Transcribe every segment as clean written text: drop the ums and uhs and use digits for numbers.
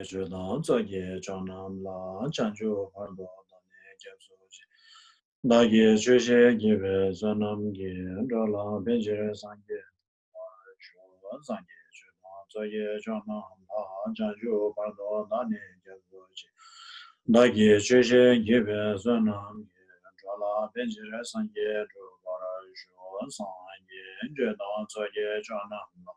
Judan Zoye Janam La Janju Harbo Dane Gyabsoji Dagi Chushe Gibe Zanam Gi Rola Benjire Sange Shuva Sange Judan Zoye Janam La Janju Harbo Dane Gyabsoji Dagi Chushe Gibe Zanam Gi Rola Benjire Sange Shuva Sange Judan Zoye Janam La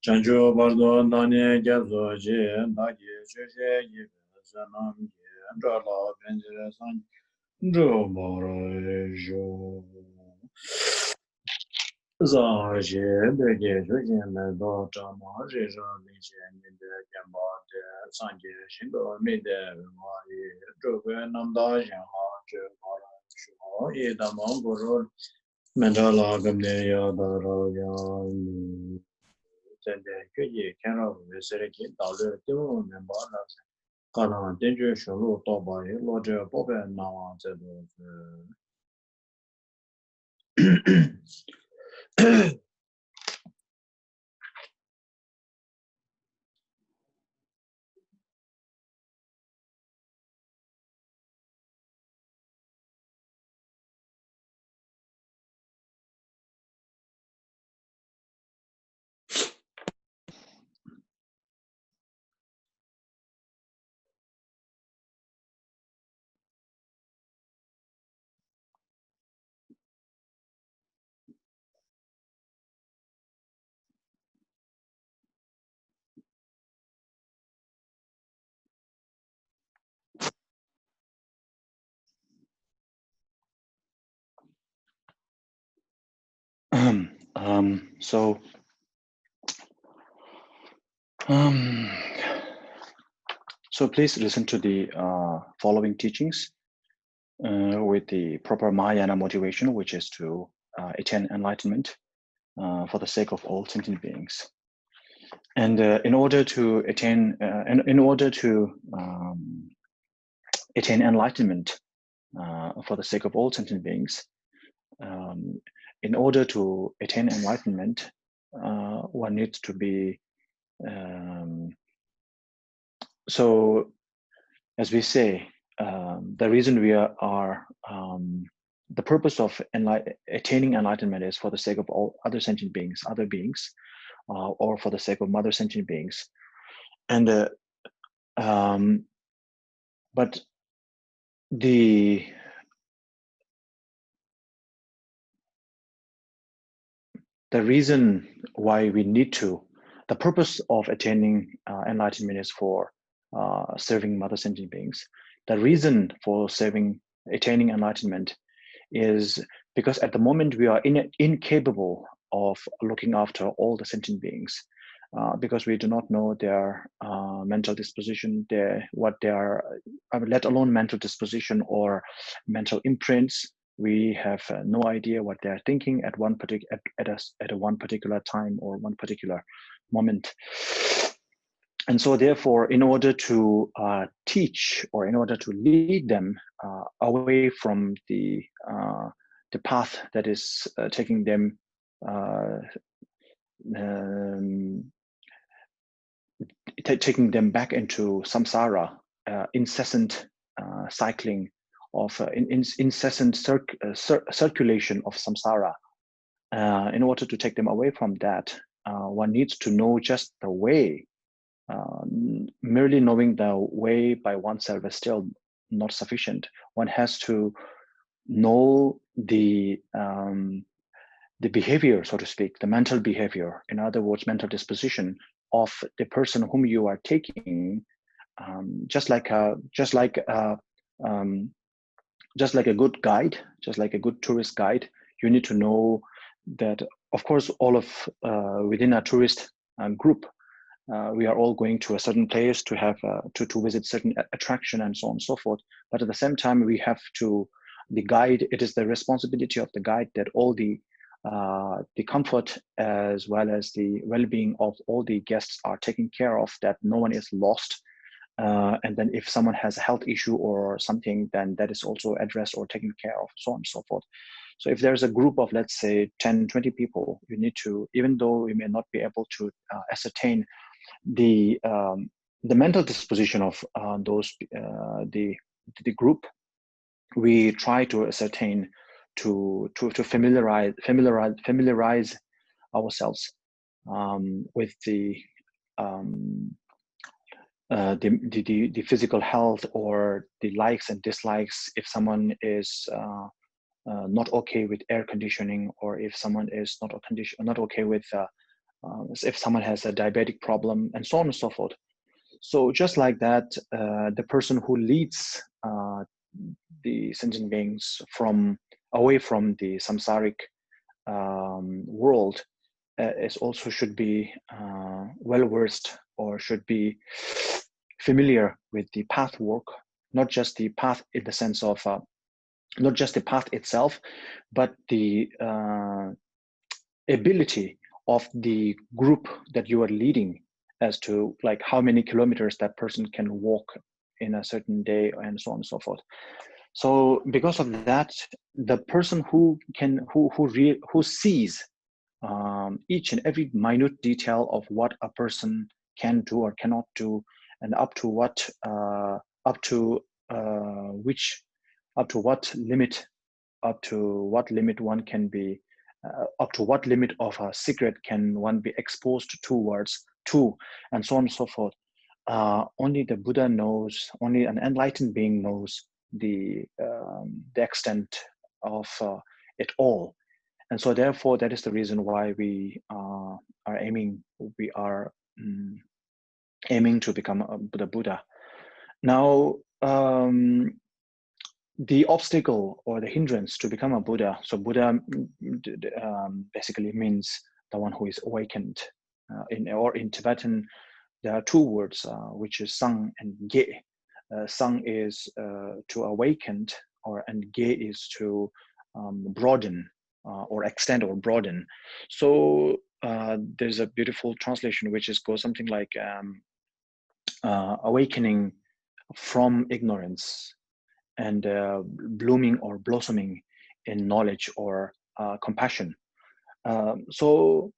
Chanchu bardo dani gyabzo ji dagi chushe yi zanam yi drala benjire san dro baro jo za je bege joje me do chama je jo mi je ni de gyamba de san je shin do mi de ma yi dro ge nam da jan ha je baro jo yi da ma boro me drala gamne ya da ro ya ni 真的可以看到我们是给导致丢面包了，可能根据收入多吧，或者包别那样这都是。So um, so please listen to the following teachings with the proper Mahayana motivation, which is to attain enlightenment for the sake of all sentient beings. And in order to attain attain enlightenment for the sake of all sentient beings, in order to attain enlightenment, one needs to be so, as we say, the reason we are the purpose of attaining enlightenment is for the sake of all other sentient beings, other beings, or for the sake of other sentient beings. And but the reason why we need to, the purpose of attaining enlightenment is for serving other sentient beings. The reason for attaining enlightenment is because at the moment we are incapable of looking after all the sentient beings, because we do not know their mental disposition, what they are, let alone mental disposition or mental imprints. We have no idea what they are thinking at one particular time or one particular moment. And so therefore, in order to teach, or in order to lead them away from the path that is taking them taking them back into samsara, incessant cycling of incessant circulation of samsara. In order to take them away from that, one needs to know just the way. Merely knowing the way by oneself is still not sufficient. One has to know the behavior, so to speak, the mental behavior, in other words, mental disposition of the person whom you are taking, just like a good guide, just like a good tourist guide. You need to know that, of course, all of within a tourist group, we are all going to a certain place to have to visit certain attraction and so on and so forth. But at the same time, we have to, the guide, it is the responsibility of the guide that all the comfort as well as the well-being of all the guests are taken care of, that no one is lost. And then if someone has a health issue or something, then that is also addressed or taken care of, so on and so forth. So if there's a group of, let's say, 10, 20 people, you need to, even though we may not be able to ascertain the the mental disposition of the group, we try to ascertain to familiarize ourselves with the physical health or the likes and dislikes. If someone is not okay with air conditioning, or if someone is not okay with if someone has a diabetic problem, and so on and so forth. So just like that, the person who leads the sentient beings away from the samsaric world is also should be well versed, or should be familiar with the path work, not just the path in the sense of not just the path itself, but the ability of the group that you are leading, as to like how many kilometers that person can walk in a certain day, and so on and so forth. So because of that, the person who sees each and every minute detail of what a person can do or cannot do, and up to what limit one can be, up to what limit of a cigarette can one be exposed to, and so on and so forth. Only the Buddha knows, only an enlightened being knows the extent of it all. And so therefore, that is the reason why we are aiming to become the Buddha. Now, the obstacle or the hindrance to become a Buddha. So Buddha basically means the one who is awakened. In Tibetan, there are two words, which is sang and ge. Sang is to awakened, and ge is to broaden, or extend or broaden. So there's a beautiful translation which goes something like awakening from ignorance, and blooming or blossoming in knowledge or compassion. So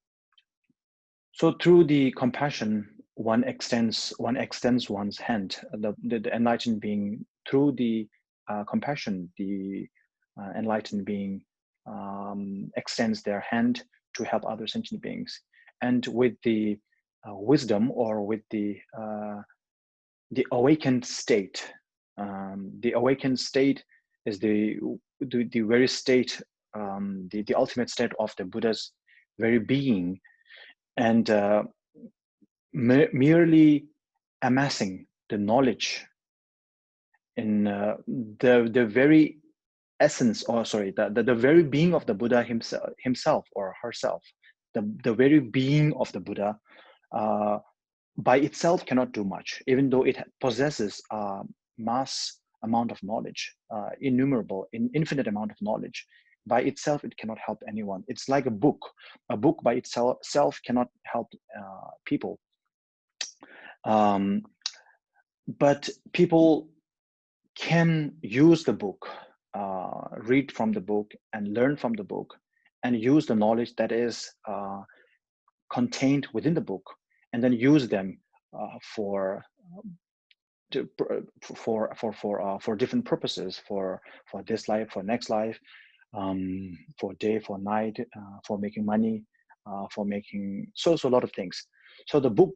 through the compassion, one extends one's hand. The enlightened being, through the compassion, the enlightened being extends their hand to help other sentient beings. And with the wisdom, or with the awakened state, the awakened state is the very state, the ultimate state of the Buddha's very being. And merely amassing the knowledge in the very essence, or sorry, the very being of the Buddha himself or herself, the very being of the Buddha by itself cannot do much, even though it possesses a mass amount of knowledge, infinite amount of knowledge. By itself, it cannot help anyone. It's like a book. A book by itself cannot help people. But people can use the book, read from the book, and learn from the book, and use the knowledge that is contained within the book, and then use them for different purposes, for this life, for next life, for day, for night, for making money, for making so a lot of things. So the book,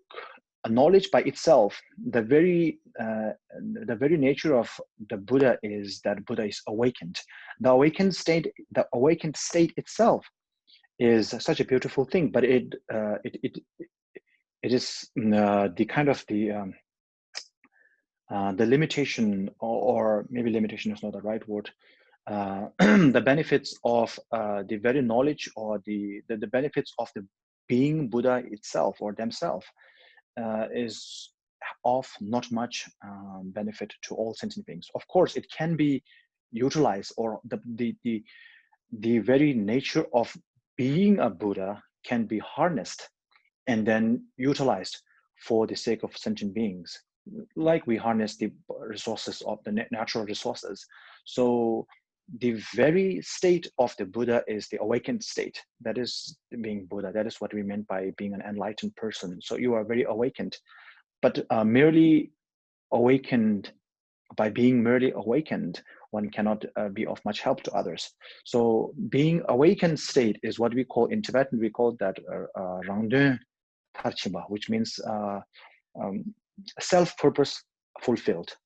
knowledge by itself, the very nature of the Buddha is that Buddha is awakened. The awakened state itself is such a beautiful thing, but it is the kind of the limitation, or maybe limitation is not the right word. The benefits of the very knowledge, or the benefits of the being Buddha itself or themselves is of not much benefit to all sentient beings. Of course, it can be utilized, or the very nature of being a Buddha can be harnessed and then utilized for the sake of sentient beings, like we harness the resources of the natural resources. So the very state of the Buddha is the awakened state. That is being Buddha. That is what we meant by being an enlightened person. So you are very awakened. but merely awakened, by being merely awakened, one cannot be of much help to others. So being awakened state is what we call, in Tibetan, we call that Rangdun Tarchimba, which means self-purpose fulfilled,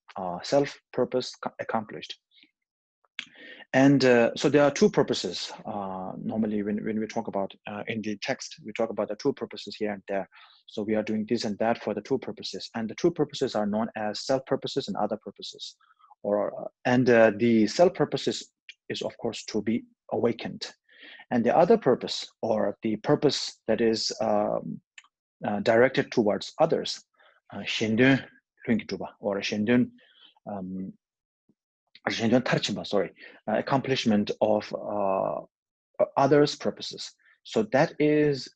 self-purpose accomplished. And so there are two purposes. Normally, when we talk about in the text, we talk about the two purposes here and there. So we are doing this and that for the two purposes. And the two purposes are known as self-purposes and other purposes. The self-purpose is, of course, to be awakened. And the other purpose, or the purpose that is directed towards others, Shindun Lhundup, or Shindun accomplishment of others' purposes. So that is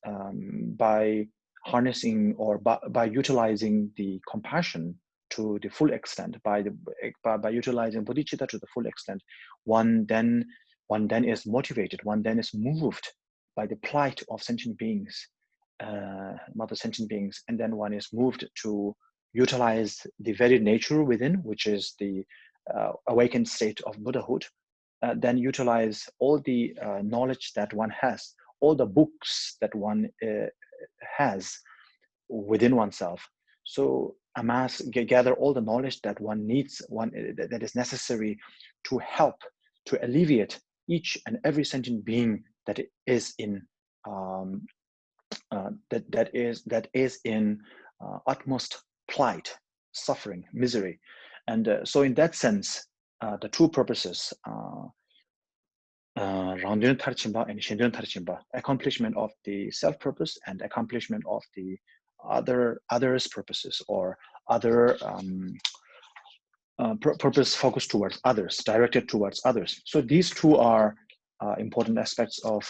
by harnessing, or by utilizing the compassion to the full extent, by utilizing bodhicitta to the full extent, one then is motivated, one then is moved by the plight of sentient beings, mother sentient beings, and then one is moved to utilize the very nature within, which is the awakened state of Buddhahood, then utilize all the knowledge that one has, all the books that one has within oneself. So gather all the knowledge that one needs, that is necessary to help, to alleviate each and every sentient being that is in that is in utmost plight, suffering, misery. And so in that sense, the two purposes, Rangdun Tarchimba and Shindun Tarchimba, accomplishment of the self-purpose and accomplishment of the others' purposes, or other purpose focused towards others, directed towards others. So these two are important aspects of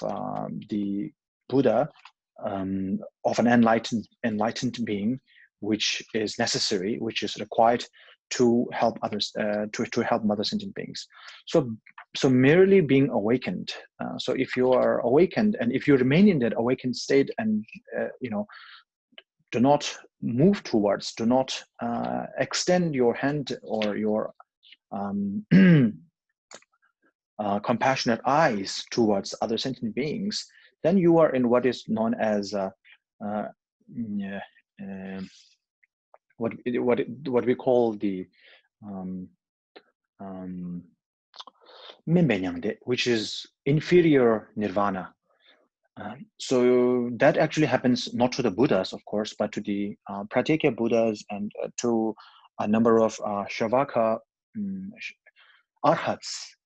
the Buddha, of an enlightened being, which is necessary, which is required to help others, to help mother sentient beings. So merely being awakened. So if you are awakened, and if you remain in that awakened state, and do not move towards, do not extend your hand or your compassionate eyes towards other sentient beings, then you are in what is known as what we call the Mimbenyangde, which is inferior nirvana. So that actually happens not to the Buddhas, of course, but to the Pratyeka Buddhas, and to a number of Shavaka arhats.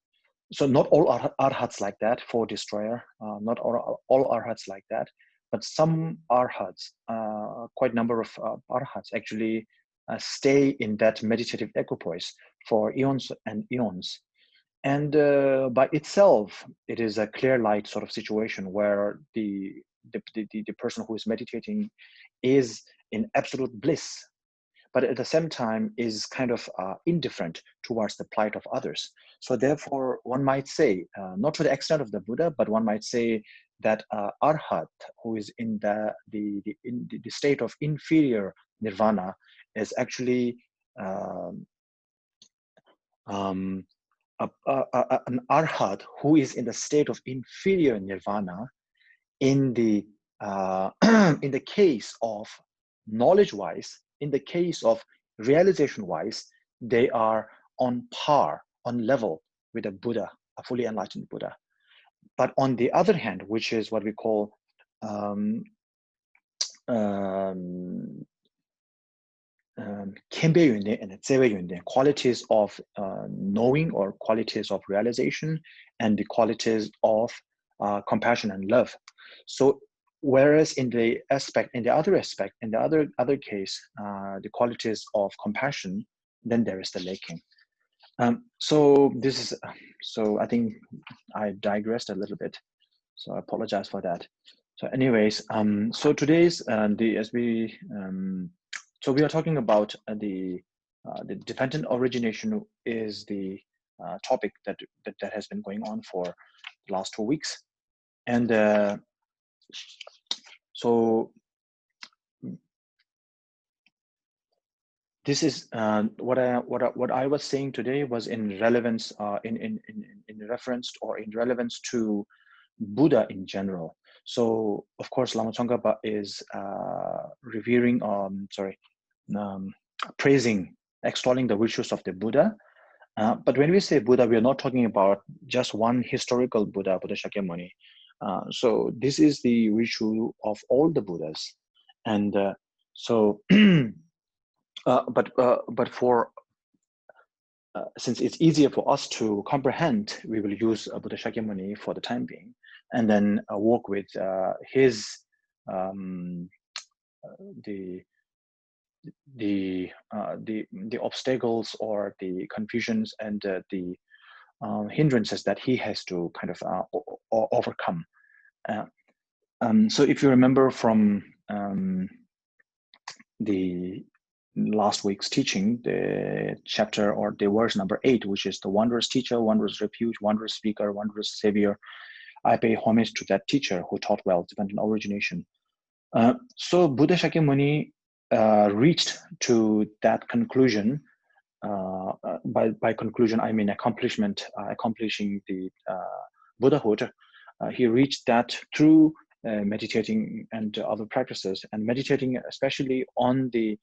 So not all arhats like that, for destroyer, not all arhats like that, but some arhats, quite a number of arhats actually stay in that meditative equipoise for eons and eons. And by itself, it is a clear light sort of situation where the person who is meditating is in absolute bliss, but at the same time is kind of indifferent towards the plight of others. So therefore, one might say, not to the extent of the Buddha, but one might say that arhat, who is in the state of inferior nirvana, is actually an arhat who is in the state of inferior nirvana. In the in the case of knowledge-wise, in the case of realization-wise, they are on par, on level with a Buddha, a fully enlightened Buddha. But on the other hand, which is what we call Kembe Yunde and Tsewe Yunde, qualities of knowing, or qualities of realization, and the qualities of compassion and love. So whereas in the other case, the qualities of compassion, then there is the lacking. So I think I digressed a little bit, so I apologize for that. So anyways, so today's so we are talking about the dependent origination is the topic that has been going on for the last 2 weeks. And so this is what I was saying today was in relevance, in reference or in relevance to Buddha in general. So of course, Lama Tsongkhapa is revering, praising, extolling the virtues of the Buddha. But when we say Buddha, we are not talking about just one historical Buddha, Buddha Shakyamuni. So this is the virtue of all the Buddhas, and but for since it's easier for us to comprehend, we will use Buddha Shakyamuni for the time being, and then work with his the obstacles or the confusions and the hindrances that he has to kind of overcome. So if you remember from the last week's teaching, the chapter or the verse number 8, which is the wondrous teacher, wondrous refuge, wondrous speaker, wondrous savior, I pay homage to that teacher who taught well, dependent origination. So Buddha Shakyamuni reached to that conclusion. By conclusion, I mean accomplishment, accomplishing the Buddhahood. He reached that through meditating and other practices, and meditating especially on the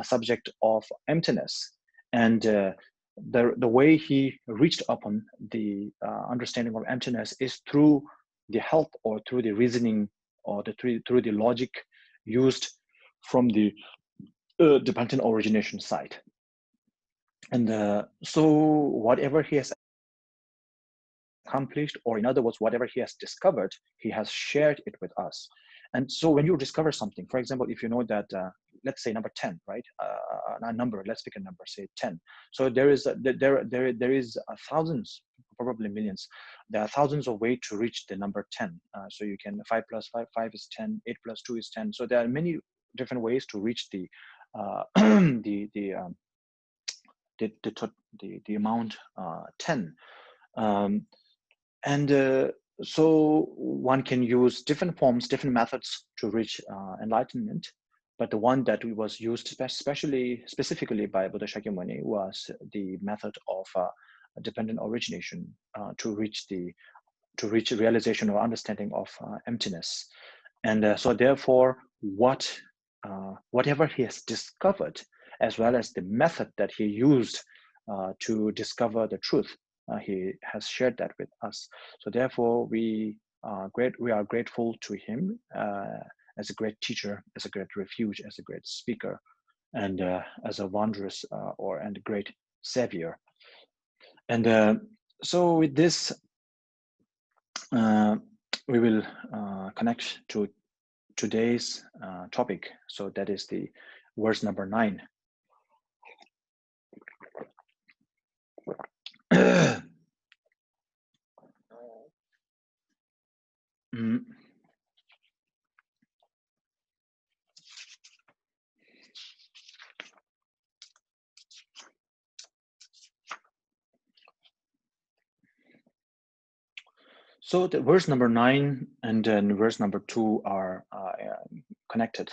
subject of emptiness. And the way he reached upon the understanding of emptiness is through the help or through the reasoning or through the logic used from the dependent origination side. And so whatever he has accomplished, or in other words, whatever he has discovered, he has shared it with us. And so when you discover something, for example, if you know that, let's say number 10, right? A number, let's pick a number, say 10. So there is thousands, probably millions. There are thousands of ways to reach the number 10. So you can 5 plus 5, 5 is 10, 8 plus 2 is 10. So there are many different ways to reach the the amount 10. So one can use different forms, different methods to reach enlightenment. But the one that was used specifically by Buddha Shakyamuni was the method of dependent origination to reach realization or understanding of emptiness. And so therefore, whatever he has discovered, as well as the method that he used to discover the truth, he has shared that with us. So therefore, we are grateful to him as a great teacher, as a great refuge, as a great speaker, and as a wondrous and great savior. And so with this, we will connect to today's topic. So that is the verse number 9. So the verse number 9 and then verse number 2 are connected.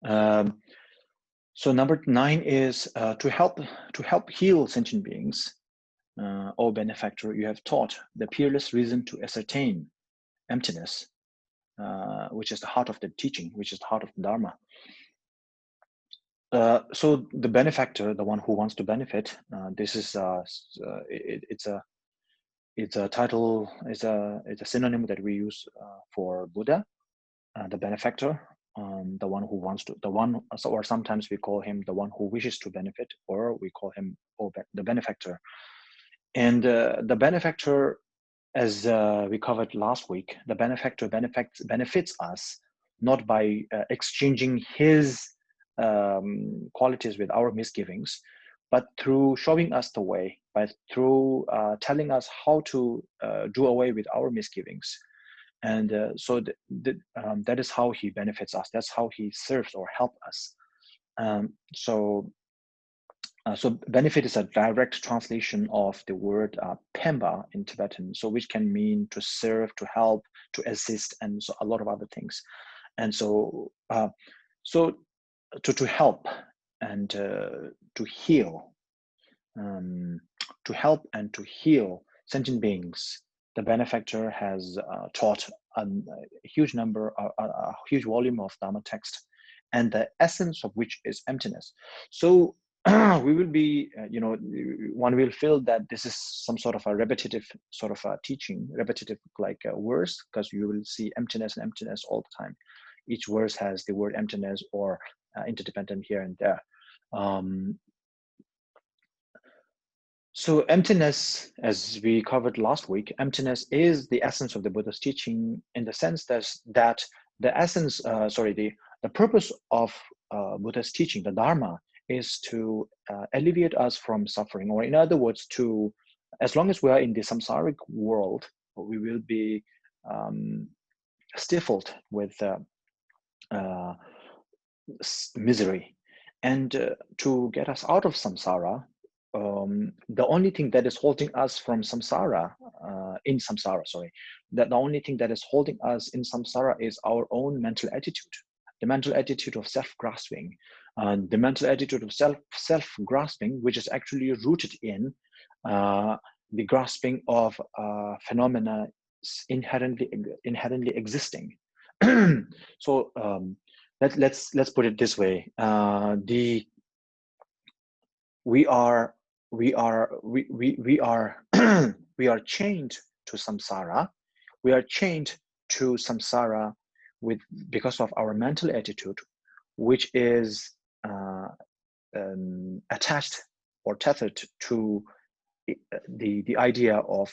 So number 9 is to help heal sentient beings. O benefactor, you have taught the peerless reason to ascertain emptiness, which is the heart of the teaching, which is the heart of the Dharma. So the benefactor, the one who wants to benefit, this is it's a title, it's a synonym that we use for Buddha, the benefactor, the one who wants to, or sometimes we call him the one who wishes to benefit, or we call him the benefactor. And the benefactor, as we covered last week, the benefactor benefits us not by exchanging his qualities with our misgivings, but through showing us the way, through telling us how to do away with our misgivings. And so that is how he benefits us. That's how he serves or helps us. So benefit is a direct translation of the word pemba in Tibetan, so which can mean to serve, to help, to assist, and so a lot of other things. And so to help and to heal, to help and to heal sentient beings. The benefactor has taught a huge number, a huge volume of Dharma text, and the essence of which is emptiness. So we will be, one will feel that this is some sort of a repetitive sort of a teaching, repetitive like a verse, because you will see emptiness and emptiness all the time. Each verse has the word emptiness or interdependent here and there. So emptiness, as we covered last week, emptiness is the essence of the Buddha's teaching, in the sense that the essence, the purpose of Buddha's teaching, the Dharma, is to alleviate us from suffering, or in other words, to, as long as we are in the samsaric world, we will be stifled with misery. And to get us out of samsara, the only thing that is holding us from samsara, that the only thing that is holding us in samsara is our own mental attitude, the mental attitude of self-grasping, the mental attitude of self-grasping, which is actually rooted in the grasping of phenomena inherently existing. So let's put it this way: we are we are chained to samsara. We are chained to samsara because of our mental attitude, which is attached or tethered to the idea of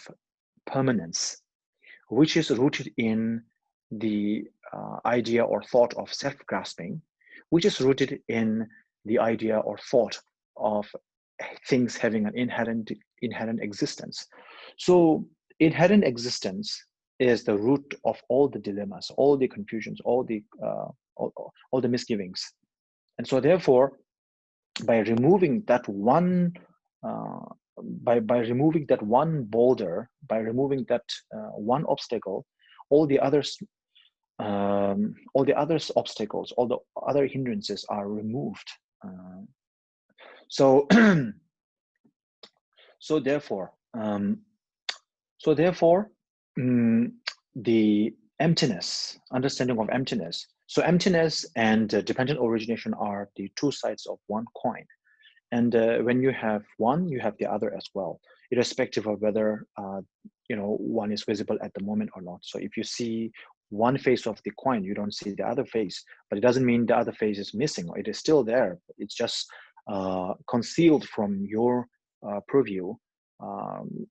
permanence, which is rooted in the idea or thought of self-grasping, which is rooted in the idea or thought of things having an inherent existence. So inherent existence is the root of all the dilemmas, all the confusions, all the misgivings. And so therefore, by removing that one by removing that one boulder, by removing that one obstacle, all the others obstacles, all the other hindrances are removed. So therefore, the emptiness, understanding of emptiness. So emptiness and dependent origination are the two sides of one coin. And when you have one, you have the other as well, irrespective of whether one is visible at the moment or not. So if you see one face of the coin, you don't see the other face, but it doesn't mean the other face is missing, or it is still there. It's just concealed from your purview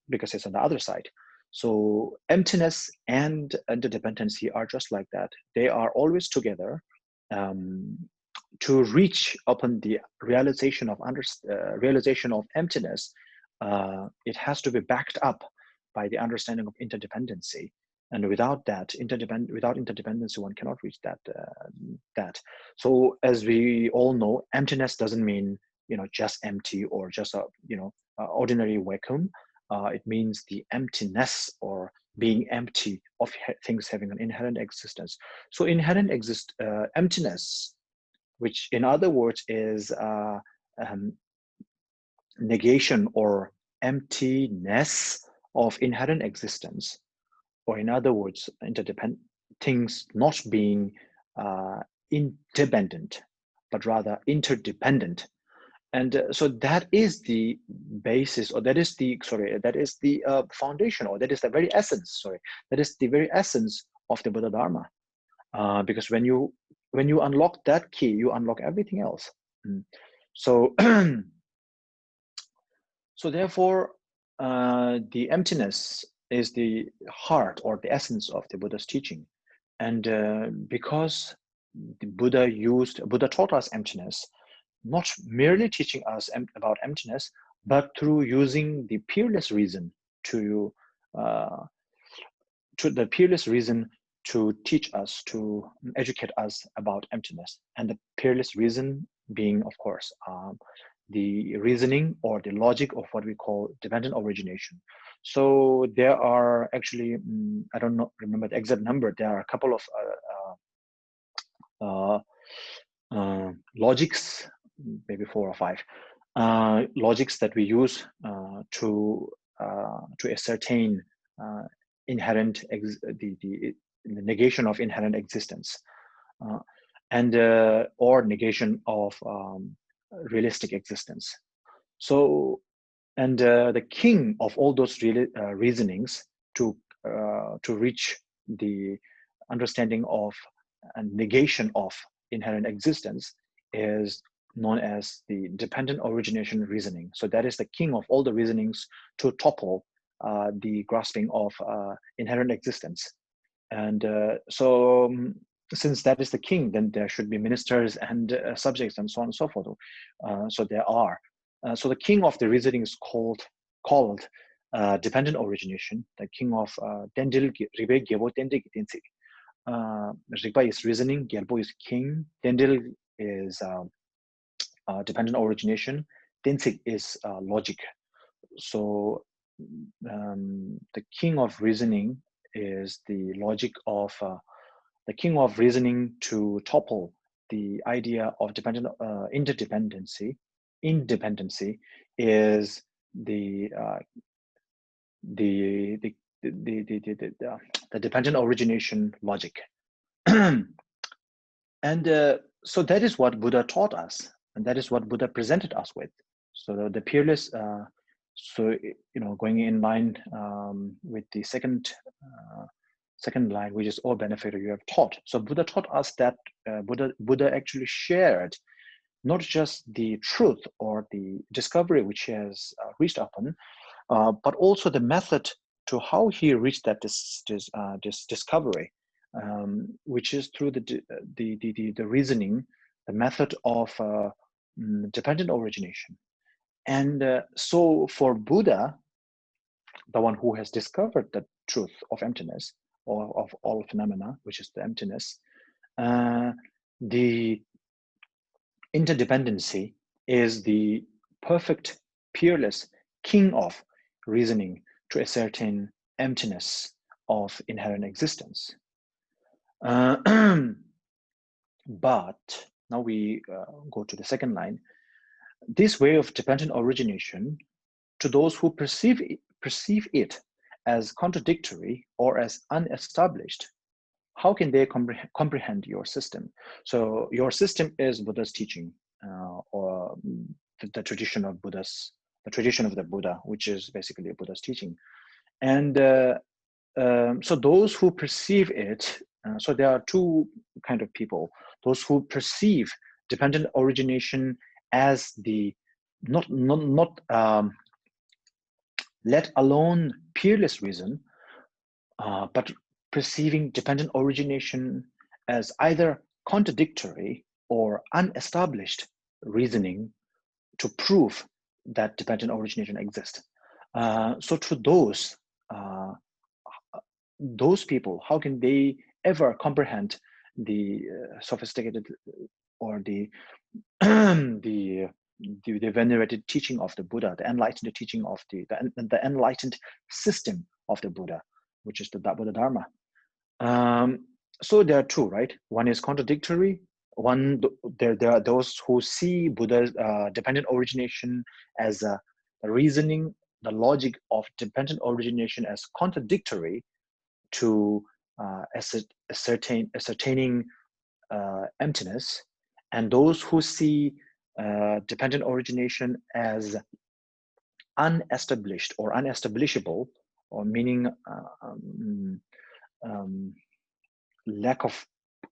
because it's on the other side. So emptiness and interdependency are just like that. They are always together. To reach upon the realization of emptiness, it has to be backed up by the understanding of interdependency. And without that, without interdependency, one cannot reach that. So as we all know, emptiness doesn't mean just empty or just a ordinary vacuum. It means the emptiness or being empty of things having an inherent existence. So inherent emptiness, which in other words is negation or emptiness of inherent existence, or in other words, things not being independent, but rather interdependent. And so that is the basis, or that is the foundation, or that is the very essence. That is the very essence of the Buddha Dharma. Because when you unlock that key, you unlock everything else. So so therefore, the emptiness is the heart or the essence of the Buddha's teaching. And because the Buddha taught us emptiness, not merely teaching us about emptiness, but through using the peerless reason to teach us, to educate us about emptiness. And the peerless reason being, of course, the reasoning or the logic of what we call dependent origination. So there are actually, I don't remember the exact number, there are a couple of logics maybe 4 or 5 logics that we use to ascertain inherent the negation of inherent existence, and or negation of realistic existence. So, and the king of all those reasonings to reach the understanding of and negation of inherent existence is known as the dependent origination reasoning. So that is the king of all the reasonings to topple the grasping of inherent existence. And since that is the king, then there should be ministers and subjects and so on and so forth. So there are. So the king of the reasoning is called dependent origination. The king of Dendil Ribe Gebo Dendil Gitinsi. Rigpa is reasoning, Gelbo is king, Dendil is dependent origination, Tensik is logic. So the king of reasoning is the logic of the king of reasoning to topple the idea of dependent independency is the dependent origination logic. And so that is what Buddha taught us, and that is what Buddha presented us with. So the peerless, going in line with the second line, which is all benefit you have taught. So Buddha taught us that Buddha actually shared not just the truth or the discovery which he has reached upon, but also the method to how he reached that this discovery, which is through the reasoning, the method of dependent origination. And so for Buddha, the one who has discovered the truth of emptiness, or of all phenomena, which is the emptiness, the interdependency is the perfect, peerless king of reasoning to ascertain emptiness of inherent existence. But now we go to the second line. This way of dependent origination, to those who perceive it as contradictory or as unestablished, how can they comprehend your system? So your system is Buddha's teaching, or the tradition of Buddha's, the tradition of the Buddha, which is basically Buddha's teaching. And so those who perceive it, so there are two kind of people: those who perceive dependent origination as the not let alone peerless reason, but perceiving dependent origination as either contradictory or unestablished reasoning to prove that dependent origination exists. So to those people, how can they ever comprehend the sophisticated or the venerated teaching of the Buddha, the enlightened teaching of the enlightened system of the Buddha, which is the Buddha Dharma? So there are two, right? One is contradictory. One, there are those who see Buddha's dependent origination as a reasoning, the logic of dependent origination as contradictory to ascertaining emptiness, and those who see dependent origination as unestablished or unestablishable, or meaning lack of,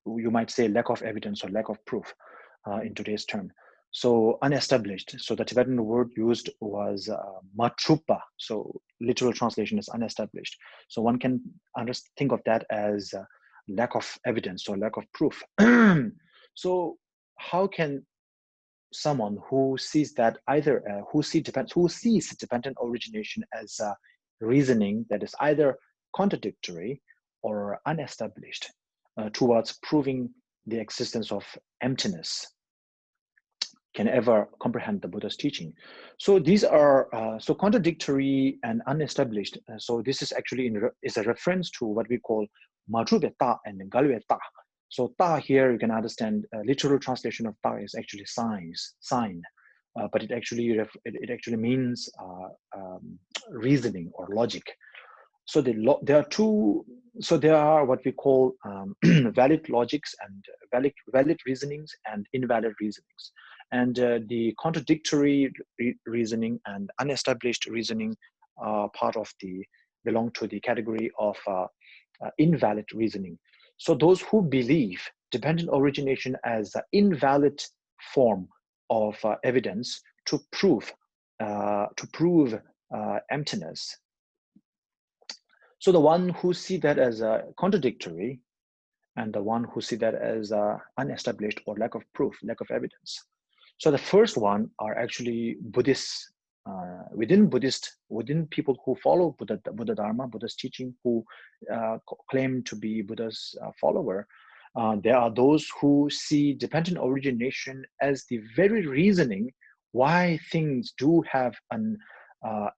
you might say, lack of evidence or lack of proof in today's term. So unestablished. So the Tibetan word used was matrupa. So literal translation is unestablished. So one can think of that as lack of evidence or lack of proof. So how can someone who sees that either who sees dependent origination as reasoning that is either contradictory or unestablished towards proving the existence of emptiness, can ever comprehend the Buddha's teaching? So these are so contradictory and unestablished. So this is actually is a reference to what we call Madhuveta and Galveta. So ta here, you can understand, literal translation of ta is actually sign, but it actually means reasoning or logic. So there are two. So there are what we call valid logics and valid reasonings and invalid reasonings, and the contradictory reasoning and unestablished reasoning are belong to the category of invalid reasoning. So those who believe dependent origination as an invalid form of evidence to prove emptiness. So the one who see that as a contradictory, and the one who see that as unestablished or lack of proof, lack of evidence. So the first one are actually Buddhists. Within people who follow Buddha Dharma, Buddha's teaching, who claim to be Buddha's follower, there are those who see dependent origination as the very reasoning why things do have an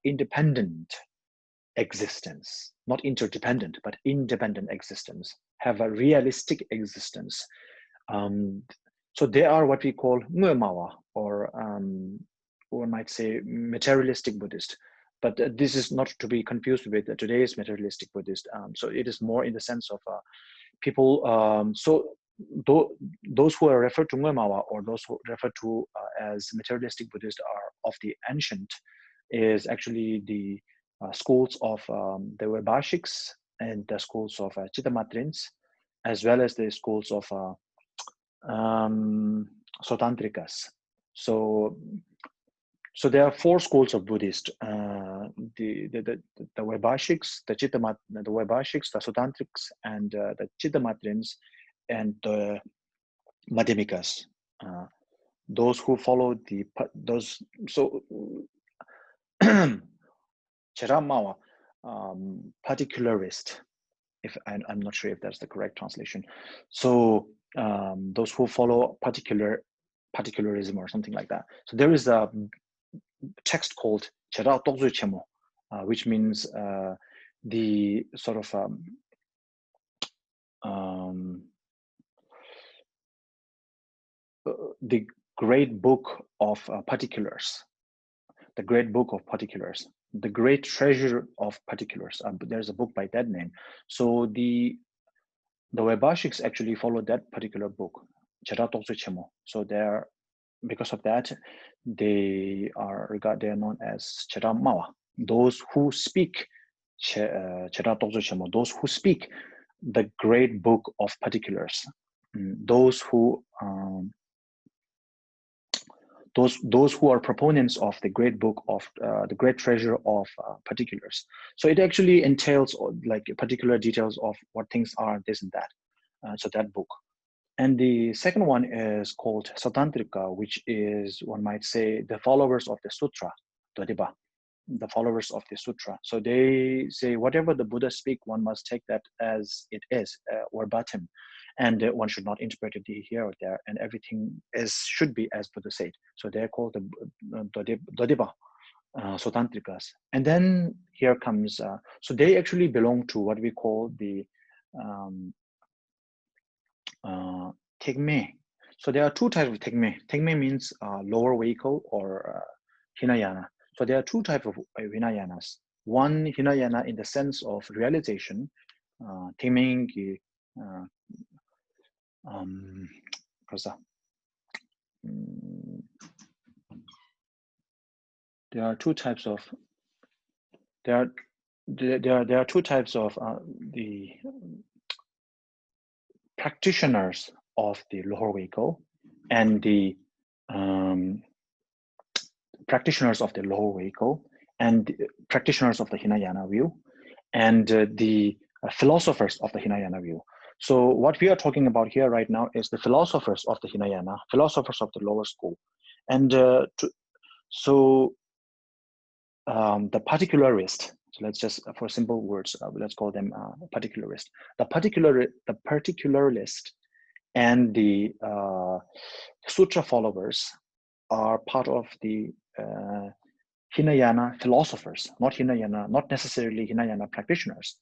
independent existence, not interdependent, but independent existence, have a realistic existence. So they are what we call Muemawa, or one might say materialistic Buddhist. But this is not to be confused with today's materialistic Buddhist. So it is more in the sense of people. Those who are referred to Muemawa, or those who are referred to as materialistic Buddhist, are of the ancient, is actually the schools of the Vaibhashiks and the schools of Chittamatrins, as well as the schools of Sotantrikas. So there are four schools of Buddhist: the Vaibhashiks, the Vaibhashiks, the Sotantriks, and the Chittamatrins, and the Madhyamikas. Those who follow those. So Cheramawa, particularist, if I'm not sure if that's the correct translation. So those who follow particularism or something like that. So there is a text called Chera Tokzu Chemo, which means the sort of the great book of particulars. The great book of particulars, the great treasure of particulars. There's a book by that name. So the Vaibhashiks actually follow that particular book, Chera Toksu Chemo. So because of that, they are known as Chera Mawa. Those who speak Chera Toksu Chemo, those who speak the great book of particulars, those who are proponents of the great book of the great treasure of particulars. So it actually entails like particular details of what things are, this and that. So that book. And the second one is called Satantrika, which is, one might say, the followers of the sutra, Dodiba, the followers of the sutra. So they say whatever the Buddha speak, one must take that as it is, verbatim. And one should not interpret it here or there, and everything should be as Buddha said. So they're called the Dodiba, Sotantrikas. And then here comes, so they actually belong to what we call the Tegme. So there are two types of Tegme. Tegme means lower vehicle or Hinayana. So there are two types of Hinayanas. One Hinayana in the sense of realization, Tegme there are two types of the practitioners of the lower vehicle and the practitioners of the lower vehicle and the practitioners of the Hinayana view and the philosophers of the Hinayana view. So what we are talking about here right now is the philosophers of the Hinayana, philosophers of the lower school. And the particularist, so let's just, for simple words, let's call them particularist. The particularist and the sutra followers are part of the Hinayana philosophers, not necessarily Hinayana practitioners.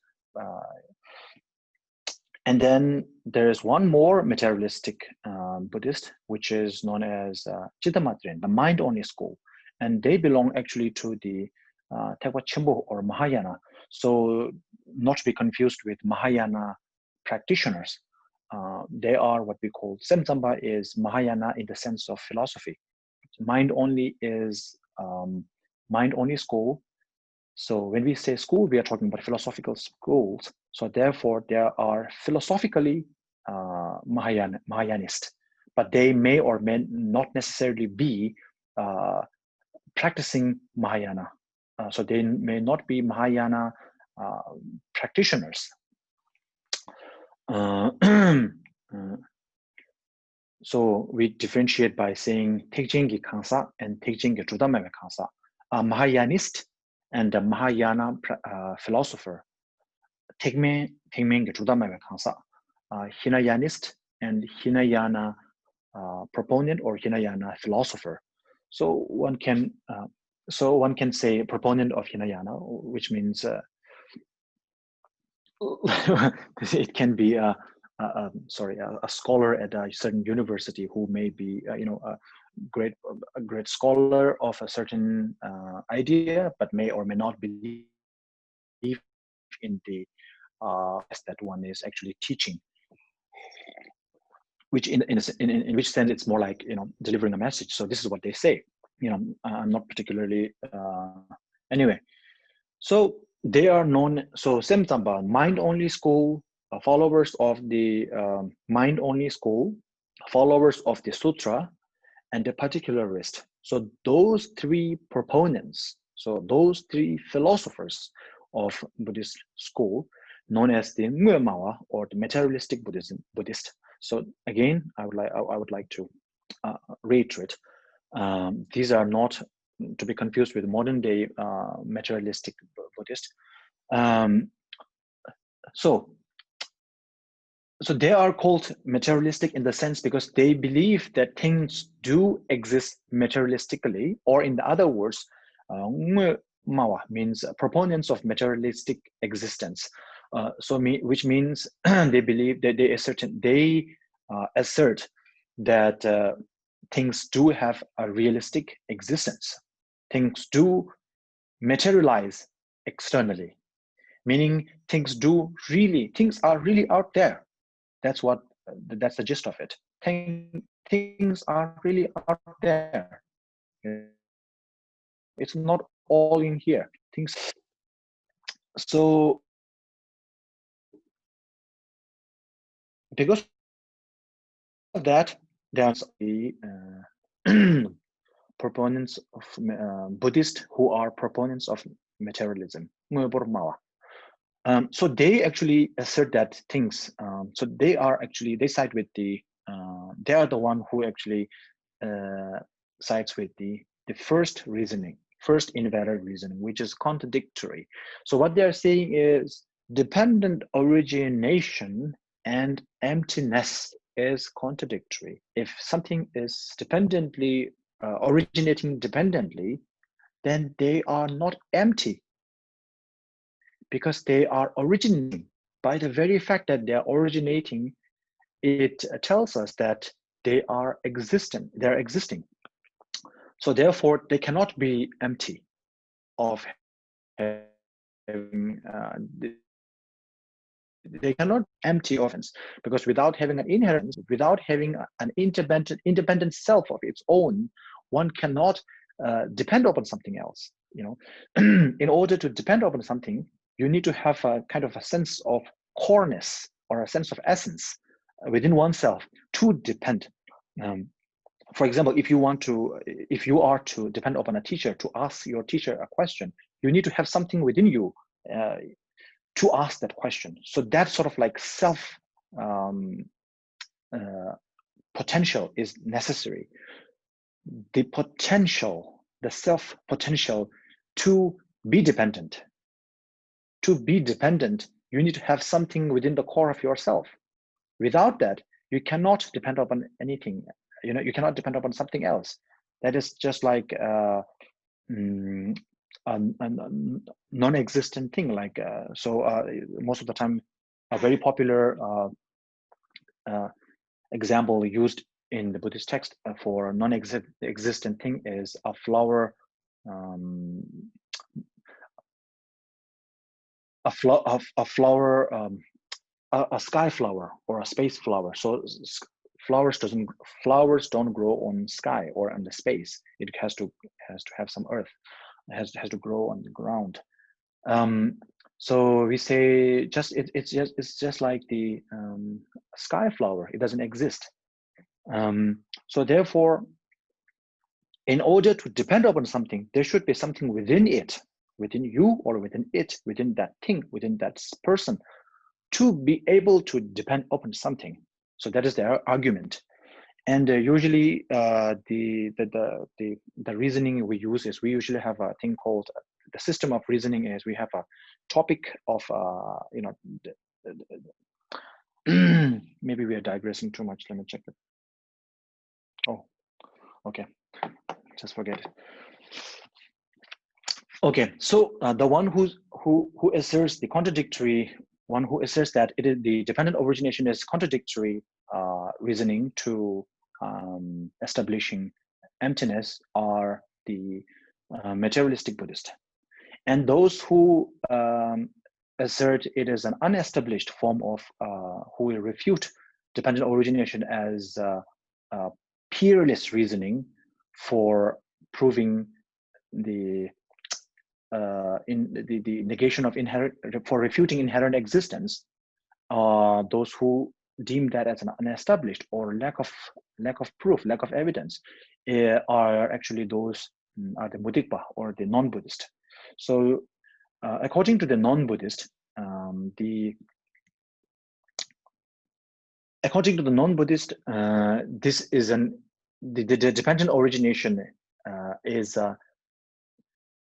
And then there is one more materialistic Buddhist, which is known as Chittamatra, the mind-only school. And they belong actually to the Tekwa Chimbo or Mahayana. So not to be confused with Mahayana practitioners. They are what we call, Semtsamba is Mahayana in the sense of philosophy. Mind-only is mind-only school. So when we say school, we are talking about philosophical schools. So therefore, there are philosophically Mahayanist, but they may or may not necessarily be practicing Mahayana. So they may not be Mahayana practitioners. So we differentiate by saying Tekjingi Kansa and Tekjingi Judameme Kansa. A Mahayanist and a Mahayana philosopher. Tekme Judameme Kansa. Hinayanist and Hinayana proponent or Hinayana philosopher. So one can say proponent of Hinayana, which means it can be a scholar at a certain university who may be a great scholar of a certain idea, but may or may not believe in the that one is actually teaching. Which in which sense it's more like delivering a message. So this is what they say. I'm not particularly anyway. So they are known. So Semtsamba, mind-only school, followers of the mind-only school, followers of the sutra, and the particularist. So those three proponents, so those three philosophers of Buddhist school, known as the Ngüemawa or the materialistic Buddhist. So again, I would like to reiterate. These are not to be confused with modern day materialistic Buddhist. So they are called materialistic in the sense because they believe that things do exist materialistically, or in the other words, mawa means proponents of materialistic existence. Which means they believe that they assert that things do have a realistic existence. Things do materialize externally, meaning things are really out there. That's the gist of it. Things are really out there. It's not all in here. So because of that, there's the proponents of Buddhists who are proponents of materialism. So they actually assert that things. So they side with they are the one who actually sides with the first invalid reasoning, which is contradictory. So what they're saying is dependent origination and emptiness is contradictory. If something is dependently originating dependently, then they are not empty, because they are originating. By the very fact that they are originating, it tells us that they are existing. They're existing. So therefore, they cannot be empty of having. They cannot empty of essence, because without having an inherence, without having an independent self of its own, one cannot depend upon something else. In order to depend upon something, you need to have a kind of a sense of coreness or a sense of essence within oneself to depend. For example, if you are to depend upon a teacher to ask your teacher a question, you need to have something within you to ask that question. So that sort of like self potential is necessary. The self potential to be dependent. To be dependent, you need to have something within the core of yourself. Without that, you cannot depend upon anything. You cannot depend upon something else. That is just like a non-existent thing. Like most of the time, a very popular example used in the Buddhist text for a non-existent thing is a flower, a sky flower or a space flower. So flowers don't grow on sky or on the space. It has to have some earth. It has to grow on the ground. So we say it's just like the sky flower. It doesn't exist. So therefore, in order to depend upon something, there should be something within it, within you or within it, within that thing, within that person, to be able to depend upon something. So that is their argument. And usually the reasoning we use is we usually have a thing called the system of reasoning is we have a topic of maybe we are digressing too much. Let me check it. Oh, okay, just forget it. Okay, so the one who asserts the contradictory, one who asserts that it is the dependent origination is contradictory reasoning to establishing emptiness are the materialistic Buddhist. And those who assert it is an unestablished form of, who will refute dependent origination as peerless reasoning for proving the negation of inherent, for refuting inherent existence. Those who deem that as an unestablished or lack of proof, lack of evidence, are actually those are the Mudikpa or the non-Buddhist. So according to the non-Buddhist, according to the non-Buddhist, this is the dependent origination is the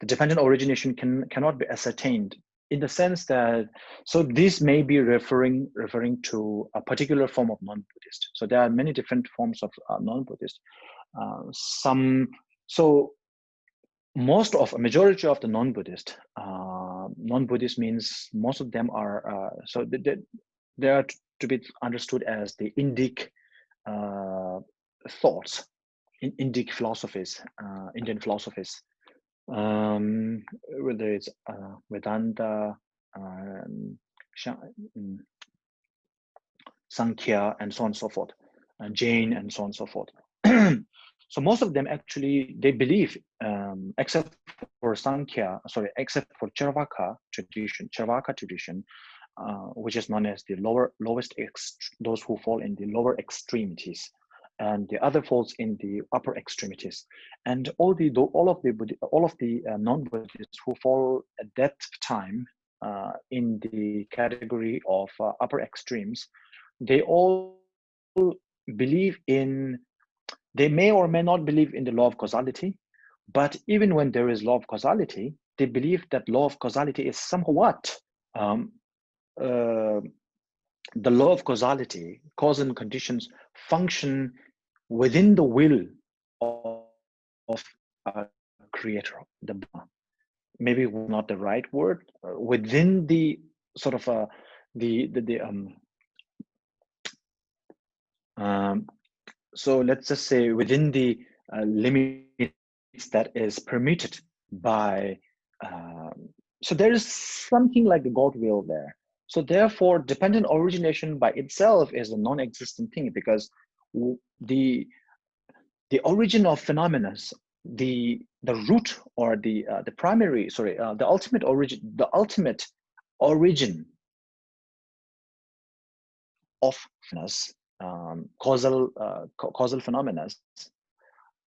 dependent origination cannot be ascertained in the sense that, so this may be referring to a particular form of non-Buddhist. So there are many different forms of non-Buddhist. So most of a majority of the non-Buddhist, non-Buddhist means most of them are so they are to be understood as the Indic thoughts, Indic philosophies, Indian philosophies. Whether it's Vedanta, Sankhya, and so on and so forth, Jain, and so on and so forth. So most of them actually, they believe, except for except for Charvaka tradition, which is known as the those who fall in the lower extremities, and the other falls in the upper extremities. And all of the non-Buddhists who fall at that time in the category of upper extremes, they all believe in, they may or may not believe in the law of causality, but even when there is law of causality, they believe that law of causality is somewhat the law of causality, cause and conditions function within the will of a creator, the Brahma. Maybe not the right word, within the sort of so let's just say within the limits that is permitted by, so there is something like the God will there. So therefore, dependent origination by itself is a non-existent thing, because the origin of phenomena, the root or the primary, the ultimate origin of causal phenomena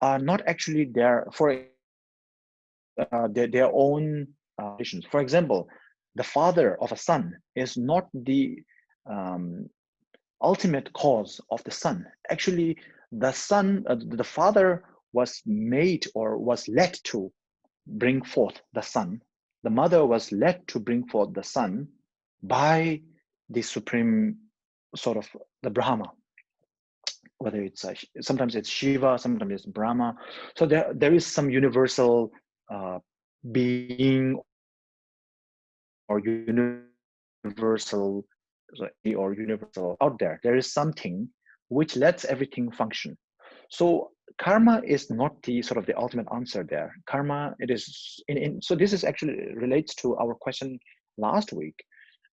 are not actually there for their own conditions. For example, the father of a son is not the ultimate cause of the son. Actually, the son, the father was made or was led to bring forth the son. The mother was led to bring forth the son by the supreme sort of the Brahma. Whether it's sometimes it's Shiva, sometimes it's Brahma. So there is some universal being or universal or universal out there. There is something which lets everything function. So karma is not the sort of the ultimate answer there. Karma, it is so this is actually relates to our question last week.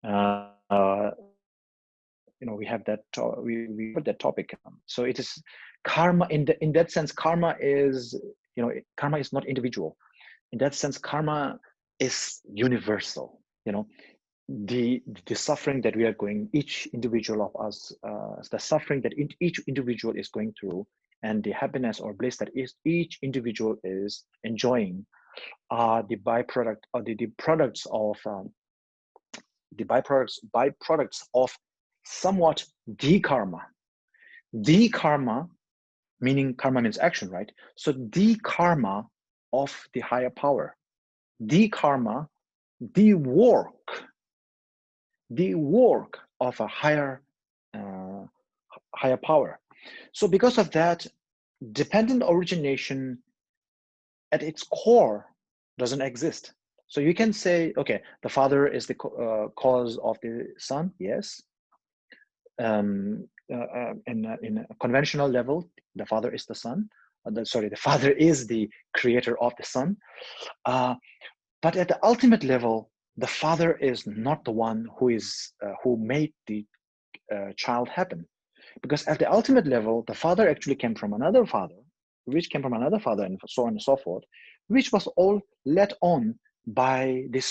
We have that we put that topic. So it is karma in that sense. Karma is karma is not individual. In that sense, karma is universal. The suffering that we are going, each individual of us, the suffering that each individual is going through, and the happiness or bliss that each individual is enjoying, are the byproduct or the products of the byproducts of somewhat the karma. The karma, meaning karma means action, right? So the karma of the higher power, the karma, the work of a higher power. So because of that, dependent origination at its core doesn't exist. So you can say, okay, the father is the cause of the son. Yes. In a conventional level, the father is the son. The father is the creator of the son. But at the ultimate level, the father is not the one who made the child happen, because at the ultimate level, the father actually came from another father, which came from another father, and so on and so forth, which was all led on by the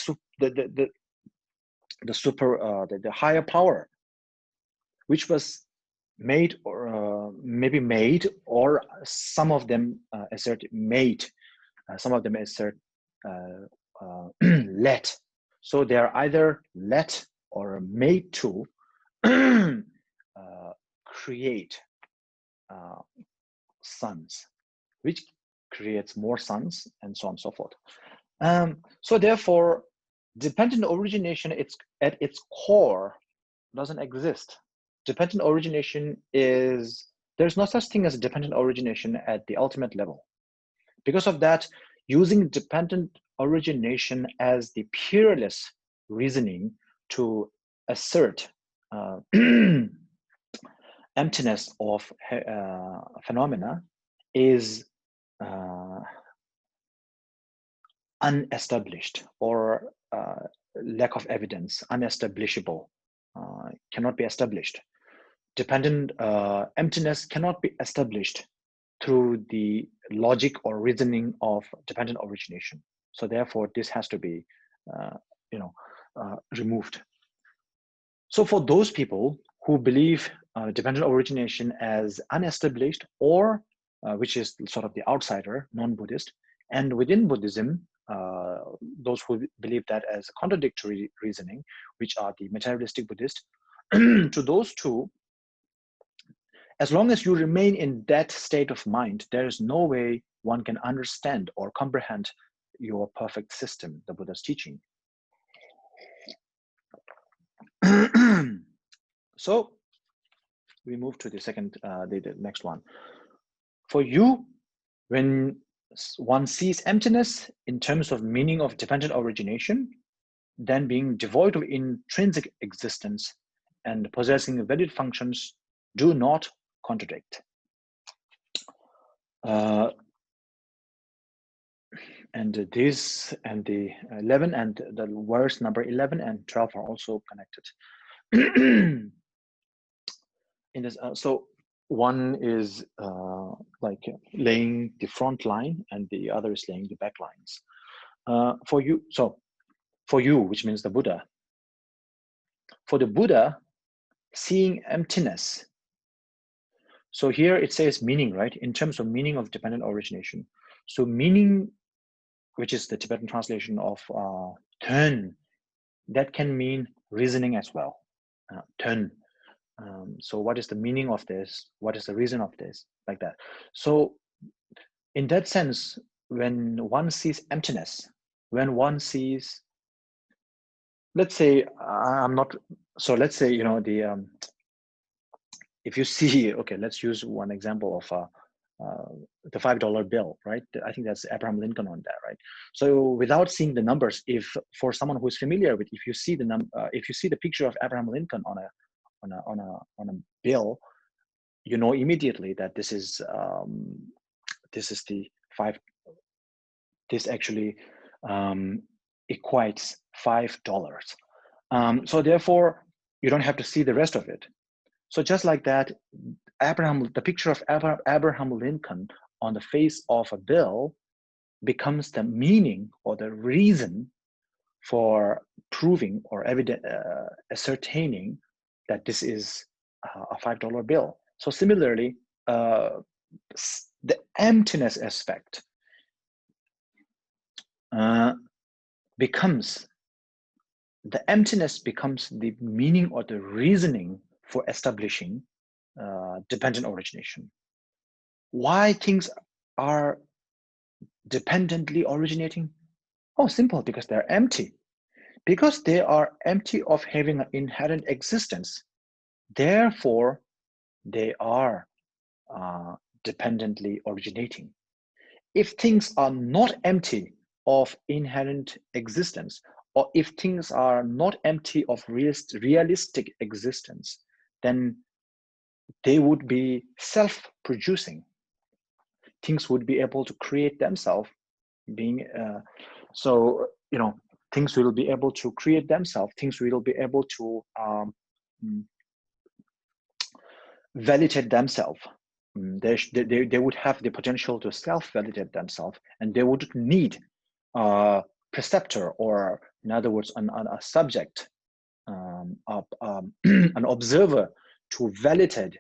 higher power, which was made or maybe made, or some of them assert made, some of them assert let. So they are either let or made to create sons, which creates more sons, and so on and so forth. So therefore, dependent origination, at its core, doesn't exist. Dependent origination there's no such thing as dependent origination at the ultimate level. Because of that, using dependent origination as the peerless reasoning to assert emptiness of phenomena is unestablished, or lack of evidence, unestablishable, cannot be established. Dependent emptiness cannot be established through the logic or reasoning of dependent origination. So therefore, this has to be removed. So for those people who believe dependent origination as unestablished, or which is sort of the outsider, non-Buddhist, and within Buddhism, those who believe that as contradictory reasoning, which are the materialistic Buddhist, to those two, as long as you remain in that state of mind, there is no way one can understand or comprehend your perfect system, the Buddha's teaching. So we move to the second, the next one. For you, when one sees emptiness in terms of meaning of dependent origination, then being devoid of intrinsic existence and possessing valid functions do not contradict. And this and the 11 and the verse number 11 and 12 are also connected. In this, so one is like laying the front line, and the other is laying the back lines. For you, which means the Buddha. For the Buddha, seeing emptiness. So here it says meaning, right? In terms of meaning of dependent origination. So meaning, which is the Tibetan translation of turn, that can mean reasoning as well. Turn. So what is the meaning of this? What is the reason of this? Like that. So in that sense, when one sees emptiness, when one sees, let's say, let's say, if you see, okay, let's use one example of the $5 bill, right? I think that's Abraham Lincoln on that, right? So without seeing the numbers, if for someone who is familiar with, if you see the picture of Abraham Lincoln on a bill, you know immediately that this is the five. This actually equates $5. So therefore, you don't have to see the rest of it. So just like that, the picture of Abraham Lincoln on the face of a bill becomes the meaning or the reason for proving or ascertaining that this is a $5 bill. So similarly, the emptiness aspect becomes the meaning or the reasoning for establishing dependent origination. Why things are dependently originating? Oh, simple, because they're empty. Because they are empty of having an inherent existence, therefore they are dependently originating. If things are not empty of inherent existence, or if things are not empty of realistic existence, then they would be self-producing. Things would be able to create themselves, things will be able to create themselves. Things will be able to validate themselves. They would have the potential to self-validate themselves, and they would need a preceptor, or in other words, a subject, an observer to validate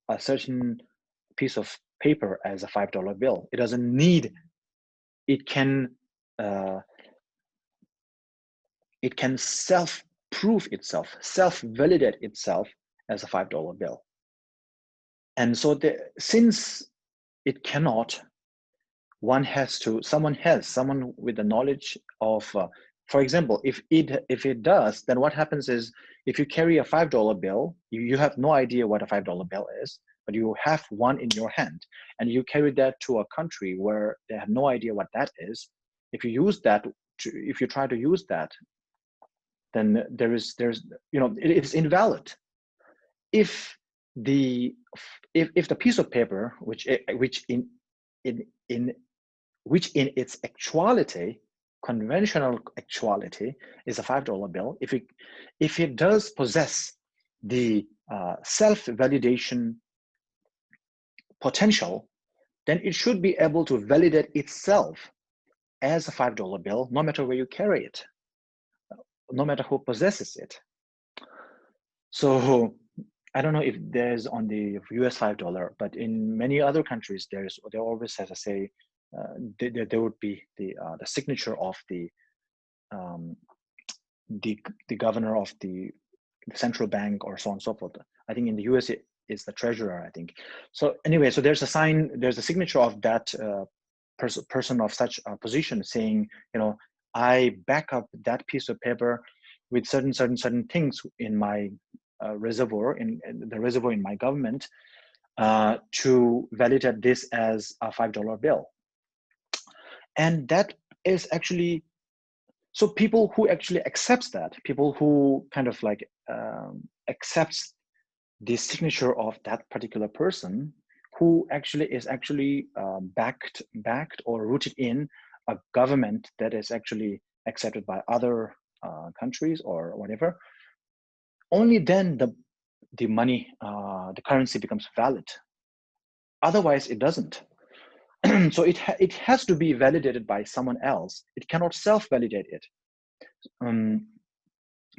a certain piece of paper as a $5 bill. It doesn't need. It can self-prove itself, self-validate itself as a $5 bill. And so since it cannot, someone with the knowledge of, for example, if it does, then what happens is, if you carry a $5 bill, you have no idea what a $5 bill is, but you have one in your hand, and you carry that to a country where they have no idea what that is. If you try to use that, then it is invalid. If the piece of paper, which in its actuality, conventional actuality, is a $5 bill, if it does possess the self-validation potential, then it should be able to validate itself as a $5 bill, no matter where you carry it, no matter who possesses it. So I don't know if there's on the US $5, but in many other countries, there always has a say. There would be the signature of the governor of the central bank, or so on and so forth. I think in the US it is the treasurer, I think. So anyway, so there's a signature of that person of such a position, saying, I back up that piece of paper with certain things in my reservoir, in the reservoir in my government, to validate this as a $5 bill. And that is actually, so people who actually accepts that, people who kind of like accepts the signature of that particular person, who actually is backed or rooted in a government that is actually accepted by other countries or whatever, only then the money, the currency becomes valid. Otherwise, it doesn't. So it has to be validated by someone else. It cannot self-validate it.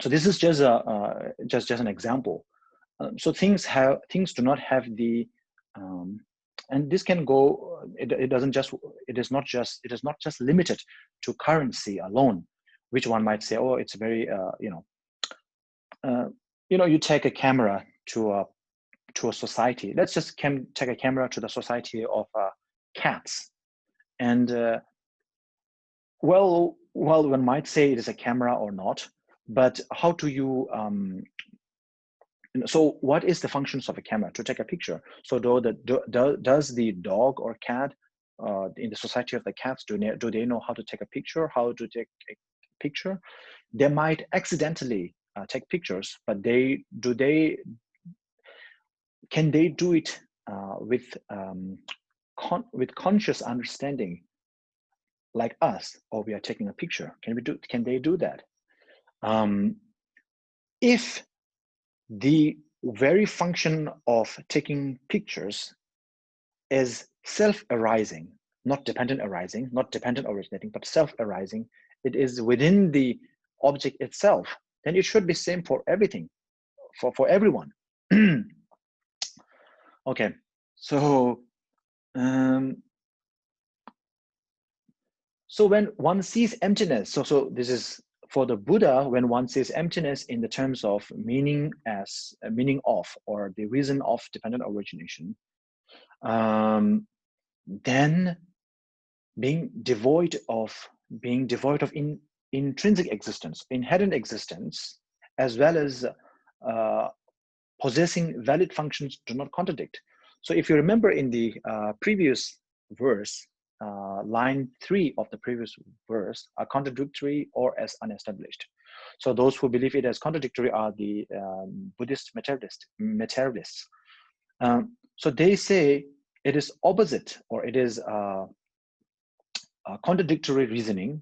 So this is just an example. So things do not have the, and this can go. It is not just limited to currency alone, which one might say, oh, it's very you take a camera to a society. Let's just take a camera to the society of cats, and well, one might say it is a camera or not, but how do you So what is the functions of a camera? To take a picture. So does the dog or cat in the society of the cats, do they know how to take a picture, how to take a picture? They might accidentally take pictures, but can they do it with conscious understanding like us, or we are taking a picture? Can they do that? If the very function of taking pictures is self-arising, not dependent arising, not dependent originating, but self-arising, it is within the object itself, then it should be same for everything, for everyone. Okay, so so when one sees emptiness, so this is for the Buddha, when one sees emptiness in the terms of meaning as a meaning of, or the reason of dependent origination, then being devoid of intrinsic existence, inherent existence, as well as possessing valid functions do not contradict. So if you remember in the previous verse, line 3 of the previous verse, are contradictory or as unestablished. So those who believe it as contradictory are the Buddhist materialists. So they say it is opposite, or it is contradictory reasoning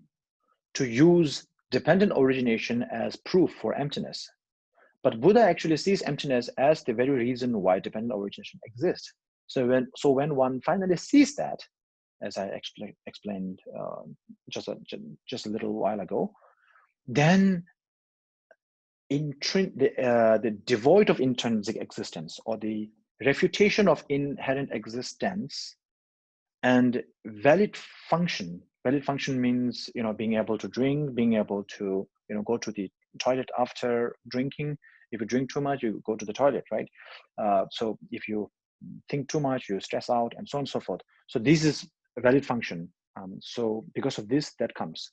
to use dependent origination as proof for emptiness. But Buddha actually sees emptiness as the very reason why dependent origination exists. So when one finally sees that, as I explained just a little while ago, then the devoid of intrinsic existence, or the refutation of inherent existence, and valid function means, being able to drink, being able to go to the toilet after drinking. If you drink too much, you go to the toilet, right? So if you think too much, you stress out, and so on and so forth. So this is a valid function. So because of this, that comes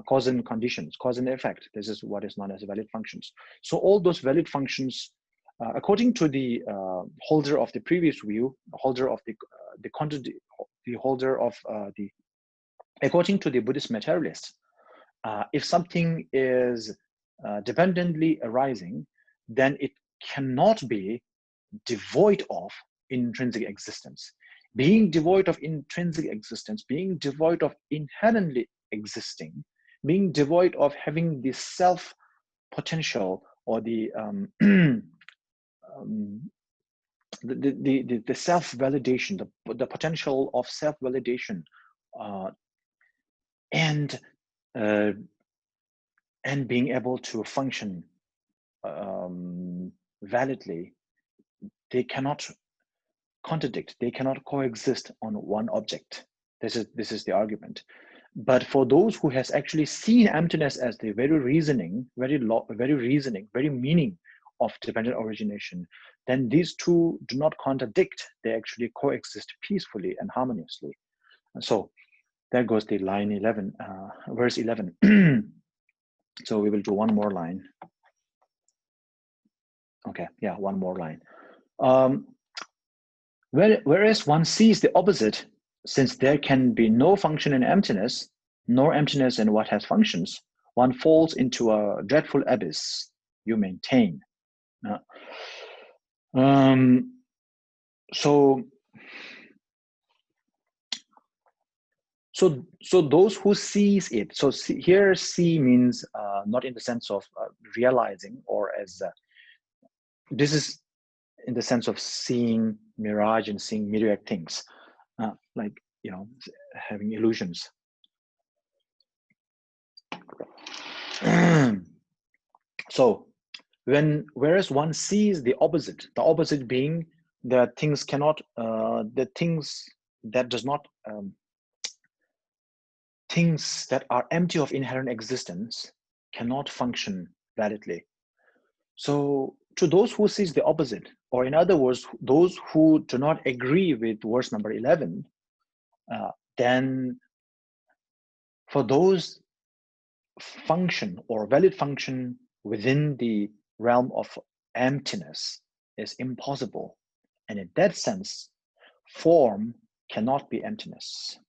cause and conditions, cause and effect. This is what is known as valid functions. So all those valid functions, according to the holder of the previous view, holder of according to the Buddhist materialists, if something is dependently arising, then it cannot be devoid of intrinsic existence. Being devoid of intrinsic existence, being devoid of inherently existing, being devoid of having the self potential, or the self-validation, the potential of self-validation, and being able to function validly, they cannot contradict, they cannot coexist on one object. This is the argument. But for those who has actually seen emptiness as the very meaning of dependent origination, then these two do not contradict. They actually coexist peacefully and harmoniously. And so there goes the line 11, verse 11. So we will do one more line. Okay, yeah, one more line. Whereas one sees the opposite, since there can be no function in emptiness, nor emptiness in what has functions, one falls into a dreadful abyss, you maintain. So those who sees it, so here see means not in the sense of realizing, or as this is in the sense of seeing mirage and seeing myriad things, like having illusions. So whereas one sees the opposite being that things cannot, things that are empty of inherent existence cannot function validly. So to those who sees the opposite, or in other words, those who do not agree with verse number 11, then for those function or valid function within the realm of emptiness is impossible. And in that sense, form cannot be emptiness.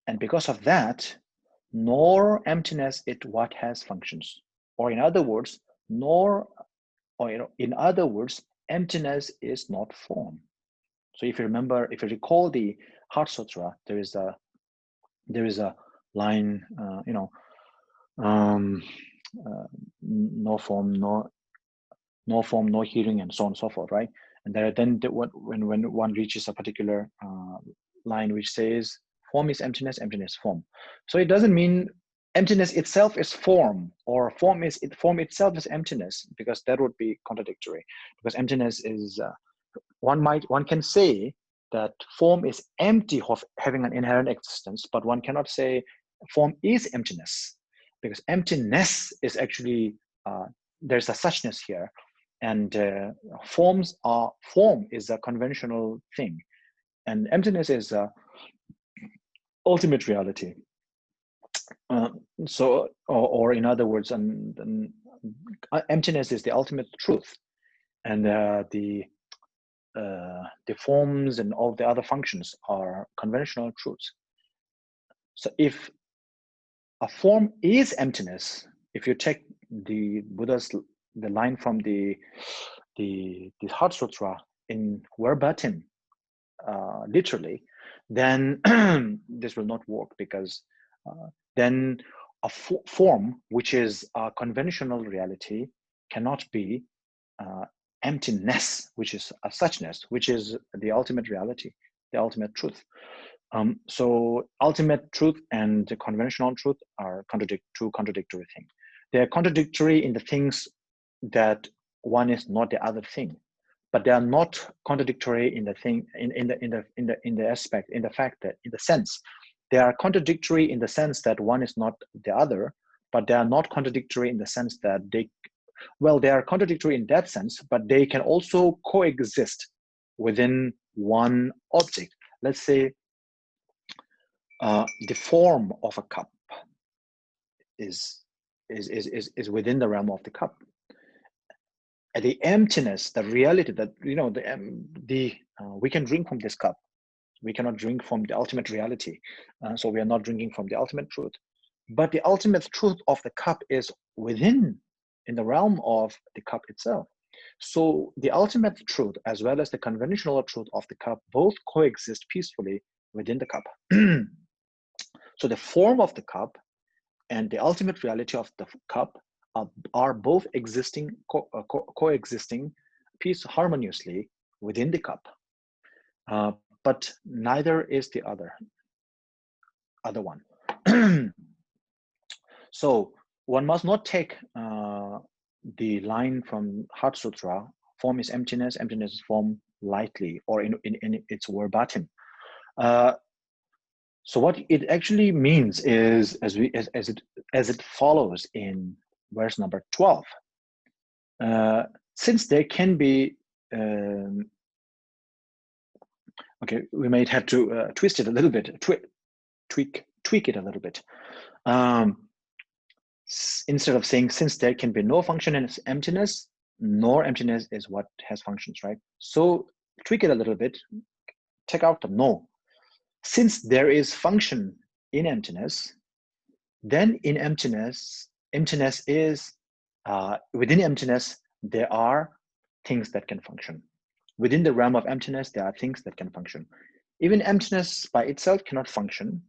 And because of that, nor emptiness is what has functions. Or in other words, in other words, emptiness is not form. So if you recall the Heart Sutra, there is a line, no form, no hearing, and so on and so forth, right? And when one reaches a particular line which says form is emptiness, emptiness form. So it doesn't mean emptiness itself is form, or form itself is emptiness, because that would be contradictory. Because emptiness is one can say that form is empty of having an inherent existence, but one cannot say form is emptiness, because emptiness is actually there's a suchness here, and form is a conventional thing, and emptiness is a ultimate reality. Or in other words, emptiness is the ultimate truth, and the forms and all the other functions are conventional truths. So if a form is emptiness, if you take the line from the Heart Sutra in verbatim, literally, then this will not work, because then a form which is a conventional reality cannot be emptiness, which is a suchness, which is the ultimate reality, the ultimate truth. So ultimate truth and the conventional truth are two contradictory things. They are contradictory in the things that one is not the other thing, but they are not contradictory in the thing in the sense they are contradictory in the sense that one is not the other, but they are not contradictory in the sense that they are contradictory in that sense, but they can also coexist within one object. Let's say the form of a cup is within the realm of the cup. And the emptiness, the reality that we can drink from this cup. We cannot drink from the ultimate reality, so we are not drinking from the ultimate truth. But the ultimate truth of the cup is in the realm of the cup itself. So the ultimate truth as well as the conventional truth of the cup both coexist peacefully within the cup. So the form of the cup and the ultimate reality of the cup are both existing, coexisting harmoniously within the cup. But neither is the other one. So one must not take the line from Heart Sutra, form is emptiness, emptiness is form, lightly, or in its verbatim. So what it actually means is as it follows in verse number 12. Since there can be okay, we might have to twist it a little bit, tweak it a little bit. Instead of saying since there can be no function in emptiness, nor emptiness is what has functions, right? So tweak it a little bit, take out the no. Since there is function in emptiness, then in emptiness is, within emptiness, there are things that can function. Within the realm of emptiness, there are things that can function. Even emptiness by itself cannot function.